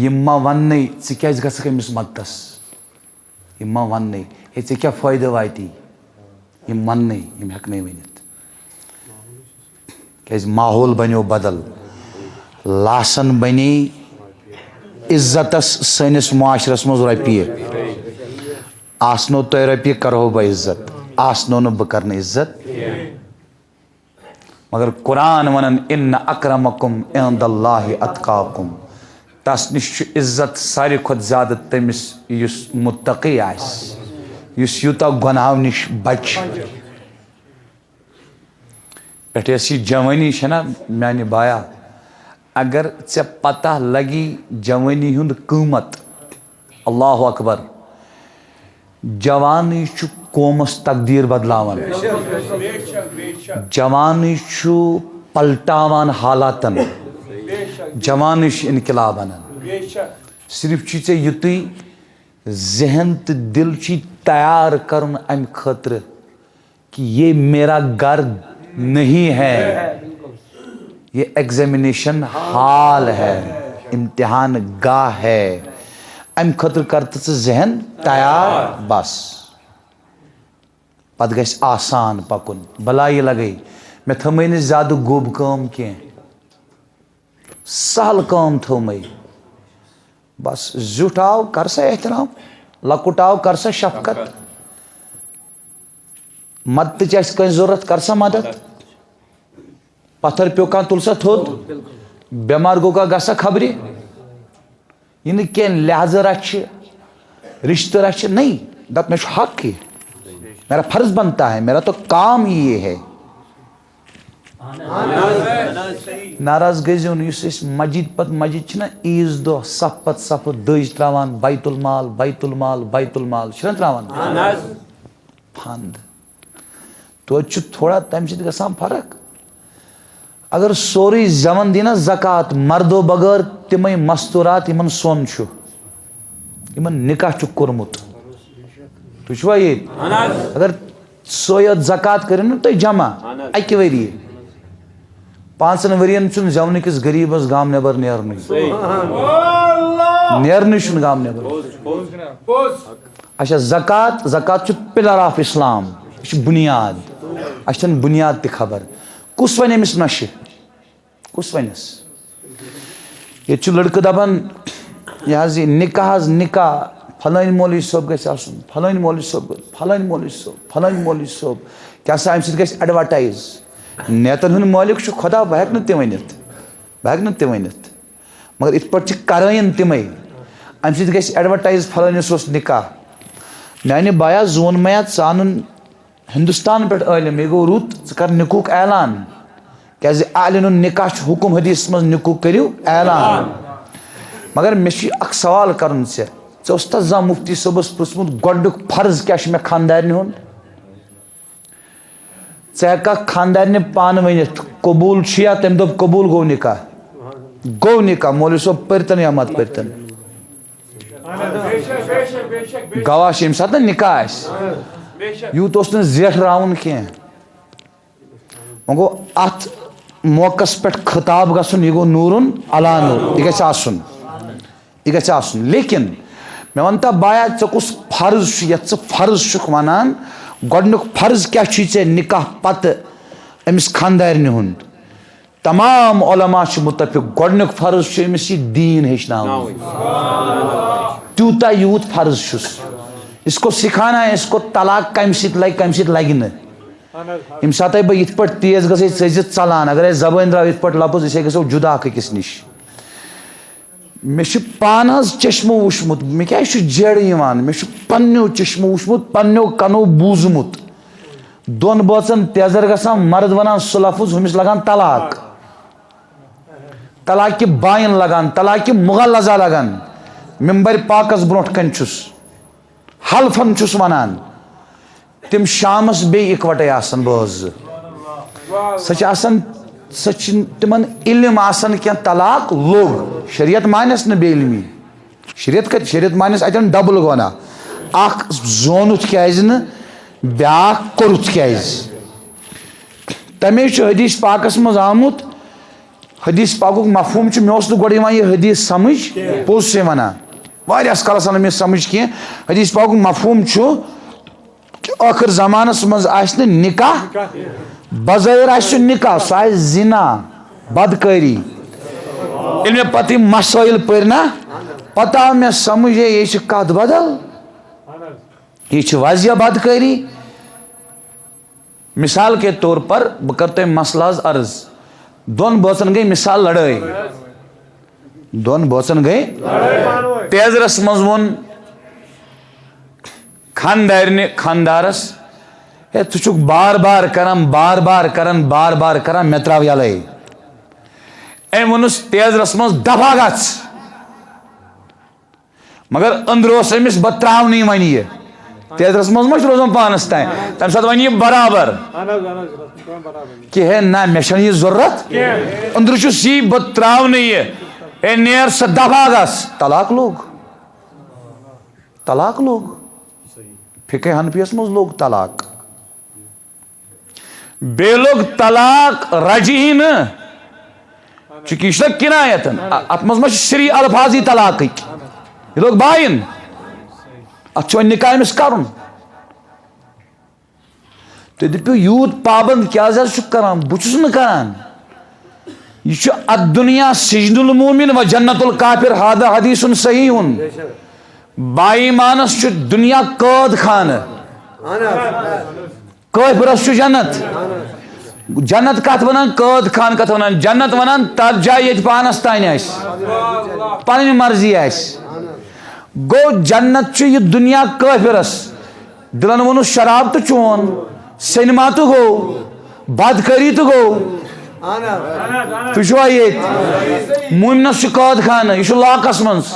یِم ما وننٕے ژٕ کیازِ گژھکھ أمِس مدتس یِم ما وننٕے ہے ژےٚ کیٛاہ فٲیدٕ واتی یِم وننٕے یِم ہٮ۪کنٕے ؤنِتھ کیازِ ماحول بنیو بدل. لاسن بنے عزتس سٲنِس معاشرس منٛز رۄپیہِ آسنو تۄہہِ رۄپیہِ کرہو بہٕ عزت آسنو نہٕ بہٕ کرنہٕ عزت مگر قرآن ونان ان اکرمکم عند اللہ اتقاکم. تس نش چھُ عزت ساروی کھۄتہٕ زیادٕ تٔمِس یُس متقی آسہِ یُس یوٗتاہ گۄنہو نِش بچہِ. پٮ۪ٹھ یۄس یہِ جوٲنی چھےٚ نا میانہِ بایا اگر ژےٚ پتہ لگی جوٲنی ہُنٛد قۭمت اللہ اکبر جوانٕے چھُ قومس تقدیٖر بدلاوان جوانٕے چھُ پلٹاوان حالاتن جوانٕے چھُ انقلاب انان. صرف چھُے ژےٚ یُتُے ذہن تہٕ دل چھُے تیار کرُن امہِ خٲطرٕ کہ یہ میرا گھر نہیں ہے یہ ایگزامینیشن ہال ہے امتحان گاہ ہے. امہِ خٲطرٕ کر تہٕ ژٕ ذہن تیار بس پتہٕ گژھِ آسان پکُن. بلایہِ لگے مےٚ تھٲومٕے نہٕ زیادٕ گوٚب کٲم کینٛہہ سہل کٲم تھٲومٕے بس. زیُٹھ آو کر سا احترام لۄکُٹ آو کر سا شفقت مدتٕچ آسہِ کٲنٛسہِ ضروٗرت کر سا مدد. پتھر پیوٚو کانٛہہ تُل سا تھوٚد بٮ۪مار گوٚو کانٛہہ گژھ سا خبرِ. یہِ نہٕ کینٛہہ لہذا رچھِ رشتہٕ رچھِ نہیں دپ مےٚ چھُ حق یہِ میرا فرض بنتا ہے میرا تو کام ہی یہ ہے. ناراض گٔژھۍزیو نہٕ یُس أسۍ مسجد پتہٕ مسجد چھِنہ عیٖذ دۄہ صف پتہٕ صفہٕ دٔج ترٛاوان بیت المال بیت المال بیت المال چھِنہ ترٛاوان پھنٛد توتہِ چھُ تھوڑا تمہِ سۭتۍ گژھان فرق. اگر سورُے زٮ۪وان دی نا زکات مردو بغٲر تِمے مستوٗرات یِمن سۄن چھُ یِمن نکاح چھُکھ کوٚرمُت تُہۍ چھُوا ییٚتہِ اگر سۄے یٲژ زکات کٔرِو نہٕ تُہۍ جمع اکہِ ؤرۍ یہِ 5 ؤرین چھُنہٕ زٮ۪ونہٕ کِس غریٖبس گام نٮ۪بر نیرنٕے نیرنٕے چھُنہٕ گام نٮ۪بر. اچھا زکات زکات چھُ پِلر آف اسلام یہِ چھُ بُنیاد اَسہِ چھنہٕ بُنیاد تہِ خبر. کُس وَنہِ أمِس نۄشہِ کُس وَنٮ۪س. ییٚتہِ چھُ لڑکہٕ دپان یہِ حظ یہِ نکاح حظ نکاح فلٲنۍ مولوی صٲب گژھِ آسُن فلٲنۍ مولوی صٲب فلٲنۍ مولوی صٲب فلٲنۍ مولوی صٲب کیٛاہ سا اَمہِ سۭتۍ گژھِ ایڈوَٹایز. نیتن ہُنٛد مٲلِک چھُ خۄدا بہٕ ہٮ۪کہٕ نہٕ تہِ ؤنِتھ بہٕ ہٮ۪کہٕ نہٕ تہِ ؤنِتھ مگر یِتھ پٲٹھۍ چھِ کرٲیِن تِمے اَمہِ سۭتۍ گژھِ ایڈوَٹایز فلٲنِس اوس نکاح. میانہِ بایا زون مےٚ ژٕ اَنُن ہندوستان پٮ۪ٹھ عٲلِم یہِ گوٚو رُت ژٕ کر نِکُک اعلان کیازِ اعلنُن نکاح چھُ حکم حدیث منٛز نکوح کٔرِو اعلان. مگر مےٚ چھُ اکھ سوال کرُن ژےٚ اوستا زانٛہہ مفتی صٲبس پرٛژھمُت گۄڈنیُک فرض کیٛاہ چھُ مےٚ خانٛدارنہِ ہُنٛد؟ ژٕ ہٮ۪ککھ خانٛدارنہِ پانہٕ ؤنِتھ قبوٗل چھُ یا تٔمۍ دوٚپ قبوٗل گوٚو نکاح مولوی صٲب پٔرتن یا مت پٔرتن گواہ چھِ ییٚمہِ ساتہٕ نہٕ نکاح آسہِ یوٗت اوس نہٕ زیٹھراوُن کینٛہہ وۄنۍ گوٚو اتھ موقعس پٮ۪ٹھ خطاب گژھُن یہِ گوٚو نوٗرُن علا نوٗر یہِ گژھِ آسُن لیکن مےٚ وَن تا بایا ژےٚ کُس فرض چھُ یتھ ژٕ فرض چھُکھ وَنان گۄڈنیُک فرض کیٛاہ چھُے ژےٚ نکاح پتہٕ أمِس خانٛدارنہِ ہُنٛد؟ تمام علما چھِ مُتفِق گۄڈنیُک فرض چھُ أمِس یہِ دیٖن ہیٚچھناوُن تیوٗتاہ یوٗت فرض چھُس اس کو سکھانا ہے اس کو طلاق کمہِ سۭتۍ لگہِ نہٕ ییٚمہِ ساتہٕ بہٕ یِتھ پٲٹھۍ تیز گژھے ژٕ ٲسۍ ژلان اگر اَسہِ زبٲنۍ درٛاو یِتھ پٲٹھۍ لفظ أسۍ گژھو جُدا اکھ أکِس نِش مےٚ چھُ پانہٕ حظ چشمہٕ وٕچھمُت مےٚ کیٛازِ چھُ جیرٕ یِوان مےٚ چھُ پننیو چشمہٕ وٕچھمُت پننیو کنو بوٗزمُت دۄن بٲژن تیزر گژھان مرد ونان سُہ لفظ ہُمِس لگان طلاق طلاقہِ باین لگان طلاقہِ مغلظہ لگان ممبر پاکس برونٛٹھ کنہِ چھُس حلفن چھُس ونان تِم شامس بیٚیہِ اِکوٹے آسان بٲژ سۄ چھِ تِمن علم آسان کینٛہہ طلاق لوٚگ شریعت مانٮ۪س نہٕ بے علمی شریعت مانٮ۪س اتٮ۪ن ڈبل گۄناہ اکھ زونُتھ کیازِ نہٕ بیاکھ کوٚرُتھ کیازِ تمے چھُ حدیث پاکس منٛز آمُت حدیث پاکُک مفہوٗم چھُ مےٚ اوس نہٕ گۄڈٕ یِوان یہِ حدیث سمجھ پوٚز چھِ ونان واریاہس کالس آو نہٕ مےٚ سمجھ کینٛہہ حدیث پاکُک مفہوٗم چھُ ٲخر زمانس منٛز آسہِ نہٕ نکاح بظٲہر آسہِ سُہ نکاح سُہ آسہِ زنا بدکٲری ییٚلہِ مےٚ پتہٕ یِم مسٲیل پٔرۍ نا پتہٕ آو مےٚ سمجھ یہِ چھِ کتھ بدل یہِ چھِ واضح بدکٲری مثال کے طور پر بہٕ کرٕ تۄہہِ مسلہٕ حظ عرض دۄن بٲژن گٔے مثال لڑٲے تیزرس منٛز ووٚن خانٛدارنہِ خانٛدارس ہے ژٕ چھُکھ بار بار کران مےٚ تراو یلے أمۍ ووٚنُس تیزرس منٛز دفا گژھ مگر أنٛدرٕ اوس أمِس بہٕ تراونٕے وۄنۍ یہِ تیزرس منٛز ما چھُ روزان پانس تام تمہِ ساتہٕ وۄنۍ یہِ برابر کہِ ہے نہ مےٚ چھنہٕ یہِ ضروٗرت أنٛدرٕ چھُس یی بہٕ تراونہٕ یہِ ہے نیر سا دفا گژھ طلاق لوگ فقہ حنفیس منٛز لوگ طلاق بیٚیہِ لوگ طلاق رجعی نہٕ چونکہِ یہِ چھُ نہ کِنایتن اتھ منٛز ما چھِ صری الفاظی طلاقٕکۍ یہِ لوگ باین اتھ چھُ وۄنۍ نکاح أمِس کرُن تُہۍ دٔپِو یوٗت پابنٛد کیازِ حظ چھُکھ کران بہٕ چھُس نہٕ کران یہ چھُ الدنیا سجن المومن و جنت الکافر ہادہ حدیث صحیح بائی مانس چھُ دنیا قٲد خانہ کٲفرس چھُ جنت کتھ ونان قٲد خان کتھ ونان جنت ونان تتھ جایہِ ییٚتہِ پانس تانۍ آسہِ پنٕنۍ مرضی آسہِ گوٚو جنت چھُ یہِ دنیا کٲفرس دلن ووٚنُس شراب تہٕ چون سینما تہٕ گوٚو بدکٲری تہٕ گوٚو تُہۍ چھُوا ییٚتہِ مومنس چھُ قٲد خانہ یہِ چھُ لاکس منٛز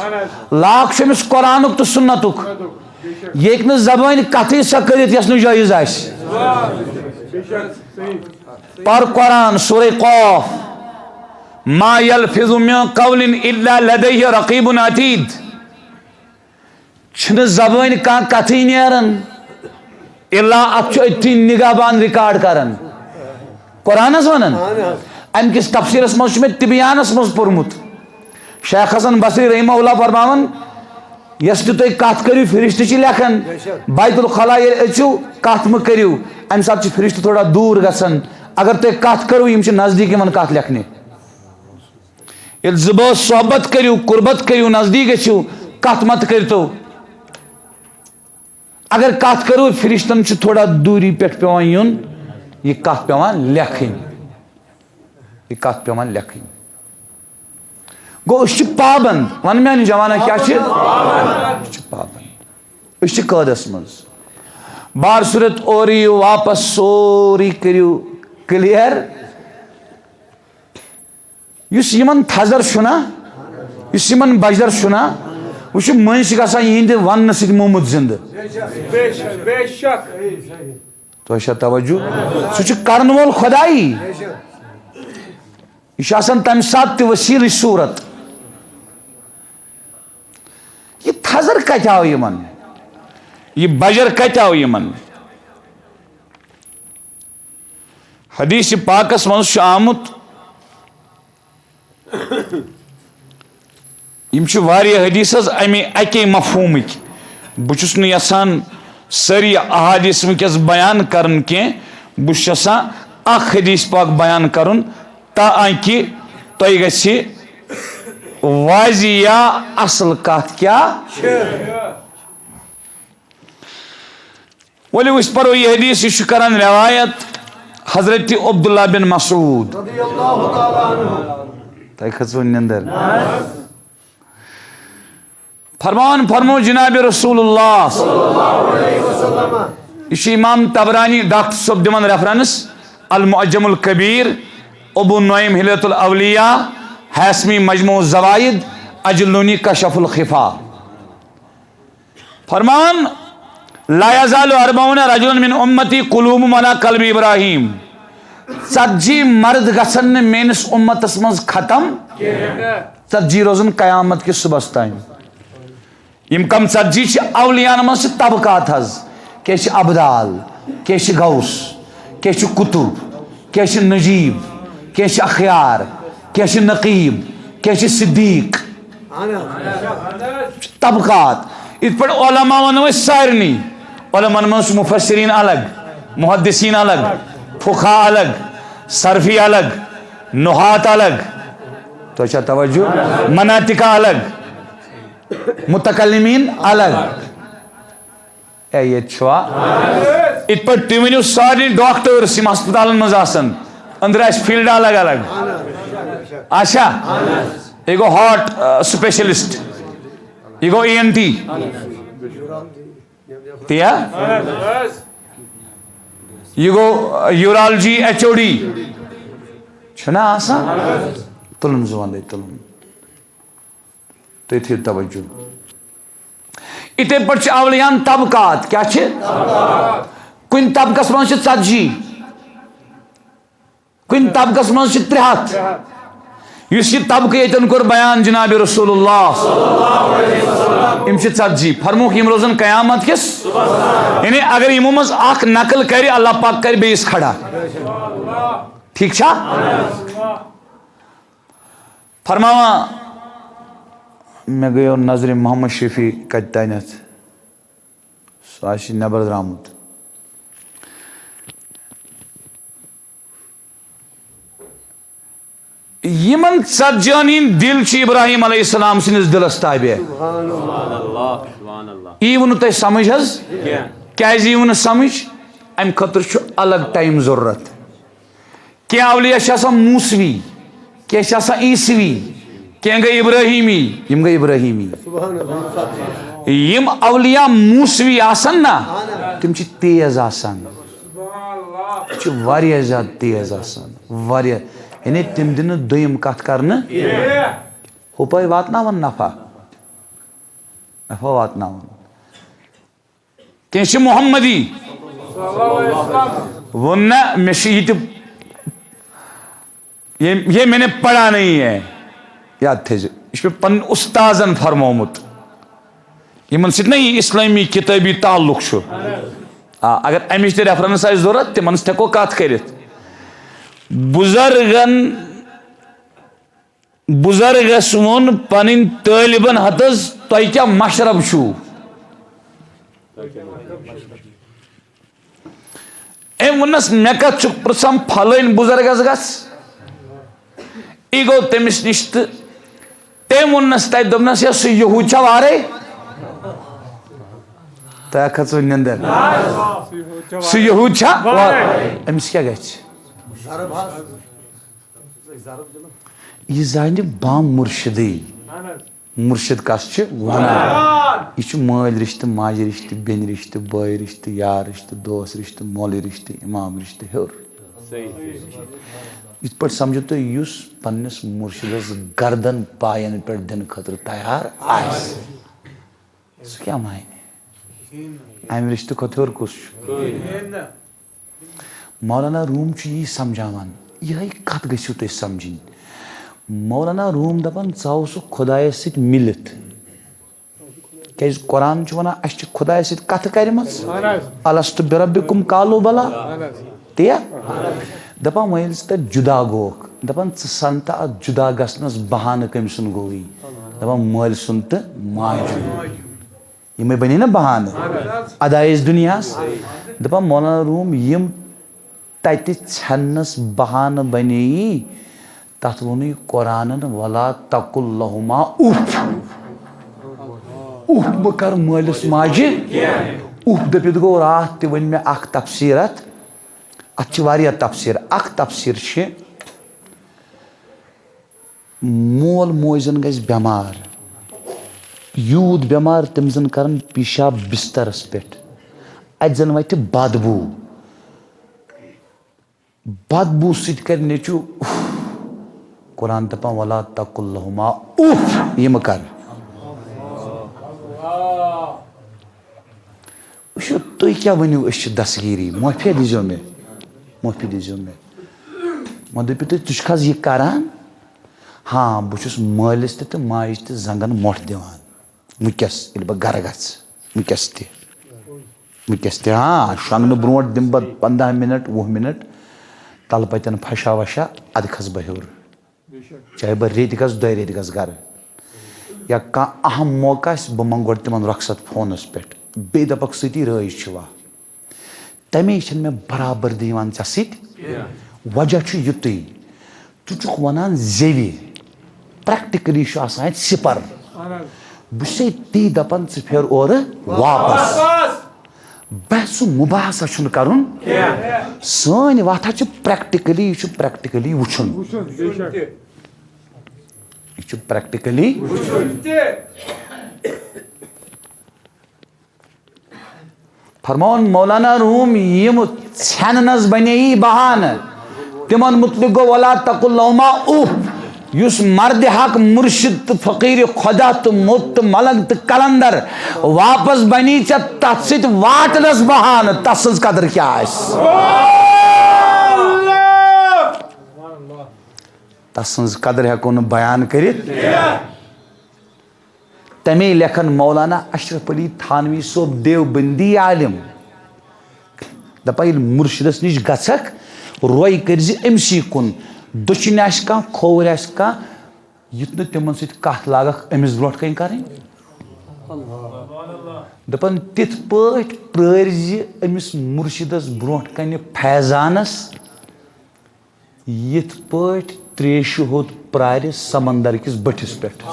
لاک چھُ أمِس قرآنُک تہٕ سُنتُک یہِ ہیٚکہِ نہٕ زبٲنۍ کتھٕے سۄ کٔرِتھ یۄس نہٕ جٲیز آسہِ پر قرآن سورہ قاف ما یلفظ من قول الا لدیہ رقیب عتید چھنہٕ زبٲنۍ کانٛہہ کتھٕے نیران الا اتھ چھُ أتھی نگاہ بان رِکاڈ کران قرآنس ونان امہِ کِس تفسیٖرس منٛز چھُ مےٚ تِبیانس منٛز پوٚرمُت شیخ حسن بصری رحمہ اللہ فرماوان یۄس تہِ تُہۍ کتھ کٔرِو فرشتہٕ چھِ لیکھان بیت الخلا ییٚلہِ أژِو کتھ مہٕ کٔرِو امہِ ساتہٕ چھِ فرشتہٕ تھوڑا دوٗر گژھان اگر تُہۍ کتھ کٔرِو یِم چھِ نزدیٖک یِوان کتھ لیکھنہِ ییٚلہِ زٕ بٲژ صحبت کٔرِو قربت کٔرِو نزدیٖک گٔژھِو کتھ مت کٔرتو اگر کتھ کٔرِو فرشتن چھُ تھوڑا دوٗری پٮ۪ٹھ پیٚوان یُن یہِ کتھ پیٚوان لیکھٕنۍ گوٚو أسۍ چھِ پابنٛد ون میانہِ جوانہ کیٛاہ چھِ پابنٛد أسۍ چھِ قٲدس منٛز بار صوٗرت اورٕ یِیِو واپس سورُے کٔرِو کلیر یُس یِمن تھزر چھُنا یُس یِمن بجر چھُنا وہ چھُ مٔنٛزۍ گژھان یِہنٛدِ وننہٕ سۭتۍ مومُت زِندٕ تۄہہِ چھا توجہ سُہ چھُ کرن وول خۄدایی یہِ چھُ آسان تمہِ ساتہٕ تہِ وسیٖلٕچ صوٗرت یہِ تھزر کتہِ آو یِمن یہ بجر کتہِ آو یِمن حدیث پاکس منٛز چھُ آمُت یِم چھِ واریاہ حدیث حظ امہِ اکے مفہوٗمٕکۍ بہٕ چھُس نہٕ یژھان سٲری احادیث وٕنکیٚس بیان کرن کینٛہہ بہٕ چھُس یژھان اکھ حدیث پاک بیان کرُن تاکہِ تۄہہِ گژھِ واضح اصل کتھ کیٛاہ ؤلِو أسۍ پرو یہِ حدیث یہِ چھُ کران روایت حضرت عبداللہ بن مسعود تۄہہِ کھٔژوٕ نِندٕر فرمو جناب رسول اللہ یہ چھُ امام طبرانی ڈاکٹر صٲب دِوان ریفرنس المعجم الکبیر ابو نعیم حلیۃ الاولیاء حاسمی مجموع الزوائد اجلونی کشف الخفا فرمان لا یزال اربعون رجل من امتی قلوبهم علی قلب ابراہیم 40 مرد گژھن نہٕ میٲنِس اُمتس منٛز ختم 40 روزن قیامت کِس صبحس تام یم کم 40 چھِ اولیاءن منٛز چھِ طبقات حظ کیٛاہ چھِ ابدال کیٛاہ چھِ غوث کیٛاہ چھِ قطب کیٛاہ چھِ نجیب کیٛاہ چھِ اخیار کیٛاہ چھِ نقیب کیٛاہ چھِ صدیق طبقات یِتھ پٲٹھۍ علما ونو أسۍ سارنٕے علماءن منٛز چھُ مفسرین الگ محدثین الگ فقہا الگ صرفی الگ نحات الگ تۄہہِ چھا توجہ مناطقہ الگ متکلمین الگ اے ییٚتہِ چھُوا یِتھ پٲٹھۍ تُہۍ ؤنِو سارنٕے ڈاکٹٲرٕس یِم ہسپتالن منٛز آسن أنٛدرٕ آسہِ فیٖلڈ الگ الگ اچھا یہِ گوٚو ہارٹ سپیشلسٹ یہِ گوٚو ENT تِیا یہِ گوٚو یوٗرالجی HOD چھُنہ آسان تُلُن زوندے تُلُن تُہۍ تھٲیِو توجہ یِتھے پٲٹھۍ چھِ اولیاہن طبقات کیٛاہ چھِ کُنہِ طبقس منٛز چھِ 40 کُنہِ طبقس منٛز چھِ 300 یُس یہِ طبقہٕ ییٚتٮ۪ن کوٚر بیان جناب رسول اللہ یِم چھِ 40 فرموکھ یِم روزن قیامت کِس یعنی اگر یِمو منٛز اکھ نقل کرِ اللہ پاک کرِ بیٚیِس کھڑا ٹھیٖک چھا فرماوان مےٚ گٔیو نظرِ محمد شفیع کتہِ تانٮ۪تھ سُہ آسہِ نٮ۪بر درٛامُت یِمن 40 ہٕنٛدۍ دِل چھِ ابراہیم علیہ السلام سٕنٛدِس دِلس تابع ییٖوٕ نہٕ تۄہہِ سمجھ حظ کیٛازِ ییٖوٕ نہٕ سمجھ امہِ خٲطرٕ چھُ الگ ٹایم ضروٗرت کینٛہہ اولیاء چھِ آسان موسوی کینٛہہ چھِ آسان عیسوی کینٛہہ گٔے ابراہیمی یِم گٔے ابراہیمی یِم اولیاء موسوی آسان نا تِم چھِ تیز آسان تِم چھِ واریاہ زیادٕ تیز آسان واریاہ یعنی تِم دِنہٕ دوٚیِم کتھ کرنہٕ ہُپٲرۍ واتناون نفع واتناون کینٛہہ چھِ محمدی ووٚن نہ مےٚ چھُ یہِ تہِ یہ میں نے پڑھا نہیں ہے یاد تھٲیزِ یہِ چھُ مےٚ پنٕنۍ اُستازن فرمومُت یِمن سۭتۍ نہ یہِ اسلٲمی کِتٲبی تعلق چھُ اگر امِچ تہِ ریفرنس آسہِ ضروٗرت تِمن سۭتۍ ہٮ۪کو کتھ کٔرِتھ بُزرگس ووٚن پنٕنۍ طٲلبن ہتس تۄہہِ کیٛاہ مشرب چھُو أمۍ ووٚننس مےٚ کتھ چھُکھ پرژھان پھلٲنۍ بُزرگس گژھ یہِ گوٚو تٔمِس نِش تہٕ تٔمۍ ووٚننس تتہِ دوٚپنس ہے سُہ یہوٗد چھا وارے تۄہہِ کھٔژوٕ نِندٕر سُہ یہوٗد چھا أمِس کیٛاہ گژھِ یہِ زانہِ بام مُرشِدٕے مُرشِد کس چھِ ونان یہِ چھُ مٲلۍ رِشتہٕ ماجہِ رِشتہٕ بیٚنہِ رِشتہٕ بٲے رِشتہٕ یار رِشتہٕ دوس رِشتہٕ مولوی رِشتہٕ اِمام رِشتہٕ ہیوٚر ات پہ سمجھو تو اس پنس مرشدس گردن پائن پہ دن خطر تیار آس سہ کیا معنی امہ رشتہ کھوتہ کس مولانا روم یہ سمجھاوان یہ کت گھو تھی سمجھن مولانا روم دپان ژاو سہ خدایس ست ملت کیاز قرآن ونان اس خدای ست کت کرمز الست بربکم قالوا بلا تیا دپان ویل تت جدا گوک دپان ژٕ سنتا ات جدا گژھنس بہانہ کم سن گوئی دپان مال سن تو ماجہ یہ بنے نا بہانہ ادائز دنیاس دپان مولانا روم یم تتہ ژھنس بہانہ بنے تت ون قرآن ولا تقل لہما اف اف بہ کر مالس ماجہ اف دپت گو رات تہ ون مے اخ تفسیر ات واریاہ تفسیر اخ تفسیر چھ مول موج زن گژھِ بٮ۪مار یوٗت بٮ۪مار تٔمۍ زن کرن پیشاب بسترس پٮ۪ٹھ اتہِ زن وتہِ بدبو بدبو سۭتۍ کر نیٚچو قرآن دپان ولا تقل لہما اف یہ مہ کر وٕچھو تُہۍ کیٛاہ ؤنِو أسۍ چھِ دستگیٖری معٲفی دیٖزیو مےٚ معٲفی دیٖزیو مےٚ وۄنۍ دٔپِو تُہۍ ژٕ چھُکھ حظ یہِ کران ہاں بہٕ چھُس مٲلِس تہِ تہٕ ماجہِ تہِ زنٛگن مۄٹھ دِوان وٕنکٮ۪س ییٚلہِ بہٕ گرٕ گژھٕ وٕنکٮ۪س تہِ ہاں شۄنٛگنہٕ برونٛٹھ دِمہٕ بہٕ 15 مِنٹ 20 مِنٹ تلہٕ پتٮ۪ن پھشا وشا ادٕ کھسہٕ بہٕ ہیوٚر چاہے بہٕ ریٚتۍ گژھٕ 2 ریٚتۍ گژھٕ گرٕ یا کانٛہہ اہم موقع آسہِ بہٕ منٛگہٕ گۄڈٕ تِمن رۄخصت فونس پٮ۪ٹھ بیٚیہِ دپکھ سۭتی رٲیِج چھُوا تمے چھنہٕ مےٚ برابردی یِوان ژےٚ سۭتۍ وجہ چھُ یُتُے ژٕ چھُکھ ونان زیوِ پریکٹِکلی چھُ آسان اتہِ سِپر بہٕ چھُسے تی دپان ژٕ پھیر اورٕ واپس بحث مباحثہ چھُنہٕ کرُن سٲنۍ وتھا چھِ پریکٹِکلی یہ چھُ پریکٹِکلی وٕچھُن یہ چھُ پریکٹِکلی فرمون مولانا روم یم ژھٮ۪ننس بنے بہانہ تمن متعلق گو ولا تقل لہما اف یس مرد حق مرشد تو فقیر خدا تو مت تو ملنگ تو کلندر واپس بنی ژےٚ تتھ سۭتۍ واتنس بہانہ تس سٕنٛز قدر کیٛاہ آسہِ تس سٕنٛز قدر ہٮ۪کو نہٕ بیان کٔرِتھ تمے لیکھن مولانا اشرف علی تھانوی صٲب دیوبندی عالم دپان ییٚلہِ مرشدس نِش گژھکھ روے کٔرزِ أمسٕے کُن دٔچھِنۍ آسہِ کانٛہہ کھووُر آسہِ کانٛہہ یُتھ نہٕ تِمن سۭتۍ کتھ لاگکھ أمِس برونٛٹھ کنۍ کرٕنۍ دپان تِتھ پٲٹھۍ پرٲرزِ أمِس مرشدس برونٛٹھ کنہِ فیضانس یِتھ پٲٹھۍ تریشہِ ہوٚت پرارِ سمندر کِس بٔٹھِس پٮ۪ٹھ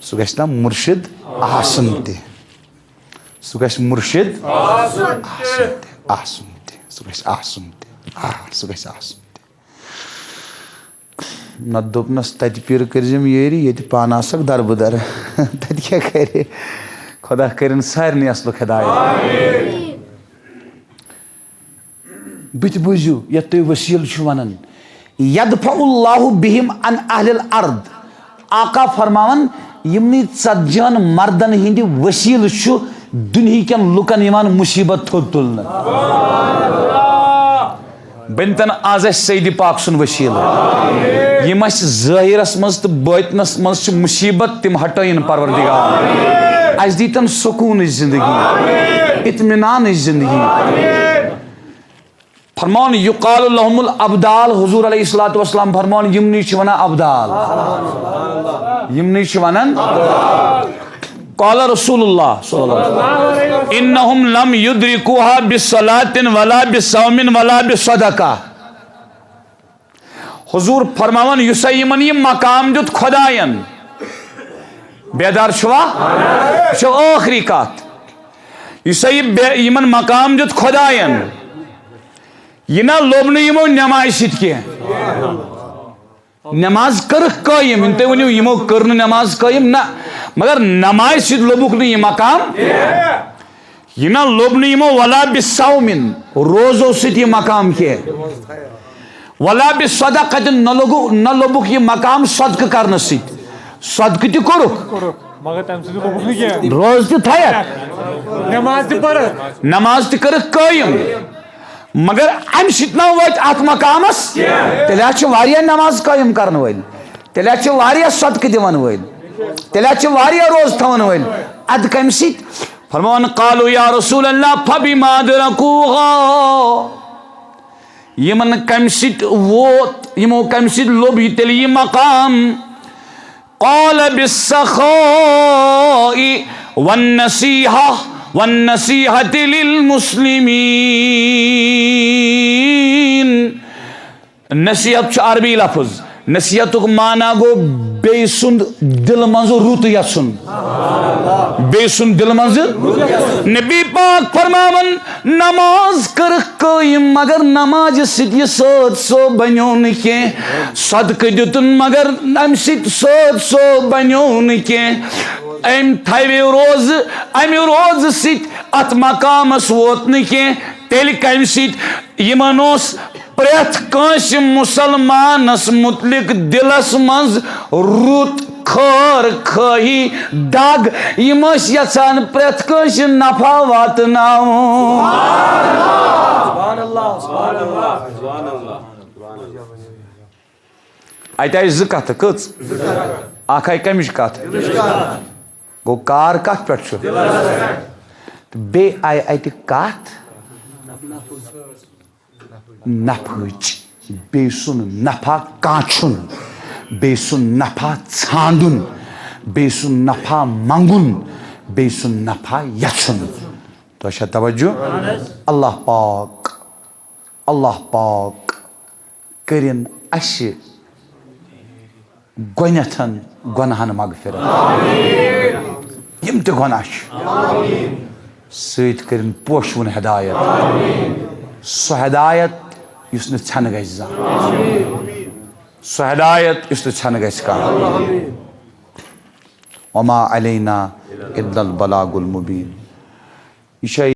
سُہ گژھِ نا مرشد آسُن تہِ سُہ گژھِ مرشد آسُن تہِ سُہ گژھِ آسُن تہِ سُہ گژھِ آسُن تہِ نتہٕ دوٚپنس تتہِ پیٖرٕ کٔرزِم یٲری ییٚتہِ پانہٕ آسکھ دربٕدر تتہِ کیٛاہ کرِ خۄدا کٔرِنۍ سارنٕے اصلُک ہدایت بٕتھِ بوٗزِو یتھ تُہۍ وسیٖلہٕ چھِو ونان یدفع اللہ بہم عن اہل الارض آقا فرماون یمنٕے ژتجہن مردن ہٕنٛدِ وسیٖلہٕ چھُ دُنہِکٮ۪ن لُکن یِوان مُصیبت تھوٚد تُلنہٕ بنتن آز اسہِ سیدِ پاک سُنٛد وسیٖلہٕ یِم اسہِ ظٲہرس منٛز تہٕ بٲطنس منٛز چھِ مُصیبت تِم ہٹٲیِن پروردگار اسہِ دیٖتن سکوٗنٕچ زندگی اطمینانٕچ زندگی فرمان یقال لہم الابدال حضور علیہ الصلوۃ والسلام فرمان یمنٕے چھِ ونان ابدال یمنٕے چھِ ونان قال رسول اللہ صلی اللہ علیہ وسلم انہم لم یدرکوها بصلاۃ ولا بصوم ولا بصدقہ حضور فرماون یُسا یمن یہ مقام دیُت خدایَن بیدار چھوا یہ چھِ ٲخری کتھ یُسا یمن مقام دیُت خدایَن یہ نہ لوٚب نہٕ یمو نٮ۪مازِ سۭتۍ کینٛہہ نٮ۪ماز کٔرٕکھ قٲیِم تُہۍ ؤنِو یمو کٔر نہٕ نٮ۪ماز قٲیِم نہ مگر نٮ۪مازِ سۭتۍ لوٚبُکھ نہٕ یہِ مقام یہ نا لوبن یمو ولا بسومن روزو ستی مقام کے ولا بصدقت نہ لوبک یہ مقام صدقہ کرنے ست صدقہ تہ کورک مگر تم سے لوبک نہیں روز تہ تھیک نماز تہ کرک قائم مگر ام سٹ نا وات ات مقامس تیلے چھ واریاہ نماز قائم کرن ول تیلے چھ واریاہ صدقہ دیون ول تیلے چھ واریاہ روز تھون ول اد کم سٹ فرمان قالوا یا رسول اللہ فبما درکوها یمن کم سٹ ووت یمو کم سٹ لوب یہ تیل یہ مقام قال بالسخاء والنصيحة للمسلمين نصیحت چھ عربی لفظ نصیحت مانا گو بے سند دل منز روت یسن بے سند دل منز نبی پاک فرماون نماز کر قائم مگر نماز ستی سوت سو بنیون کے صدقہ دیتن مگر ام ستی سوت سو بنیون کے ام تھوی روز ام روز ستی ات مقامس ووتن کے تیل کم ستی یمنوس پریت کنس مسلمانس متعلق دلس منز روت خور خواہی دگ یم یژھان پریت کنس نفع واتناون ات آئی ز کت کچ اخ آئی کمچ کت گو کار کت پہ بی آئی ات کت نفعچ بی سن نفع کانچن بی سن نفع ژھانڈن بی سن نفع منگن بی سن نفع یژھن تو اچھا توجہ اللہ پاک کرن اس گۄڈنیتھن گۄنہن مغفرت یم تہ گۄناہ سۭتۍ کرن پوشون ہدایت سو ہدایت یس نہ ژھنہ گژھِ زانٛہہ سو ہدایت یس نہ ژھنہ گژھِ کانٛہہ وما علینا الا البلاغ المبین یہ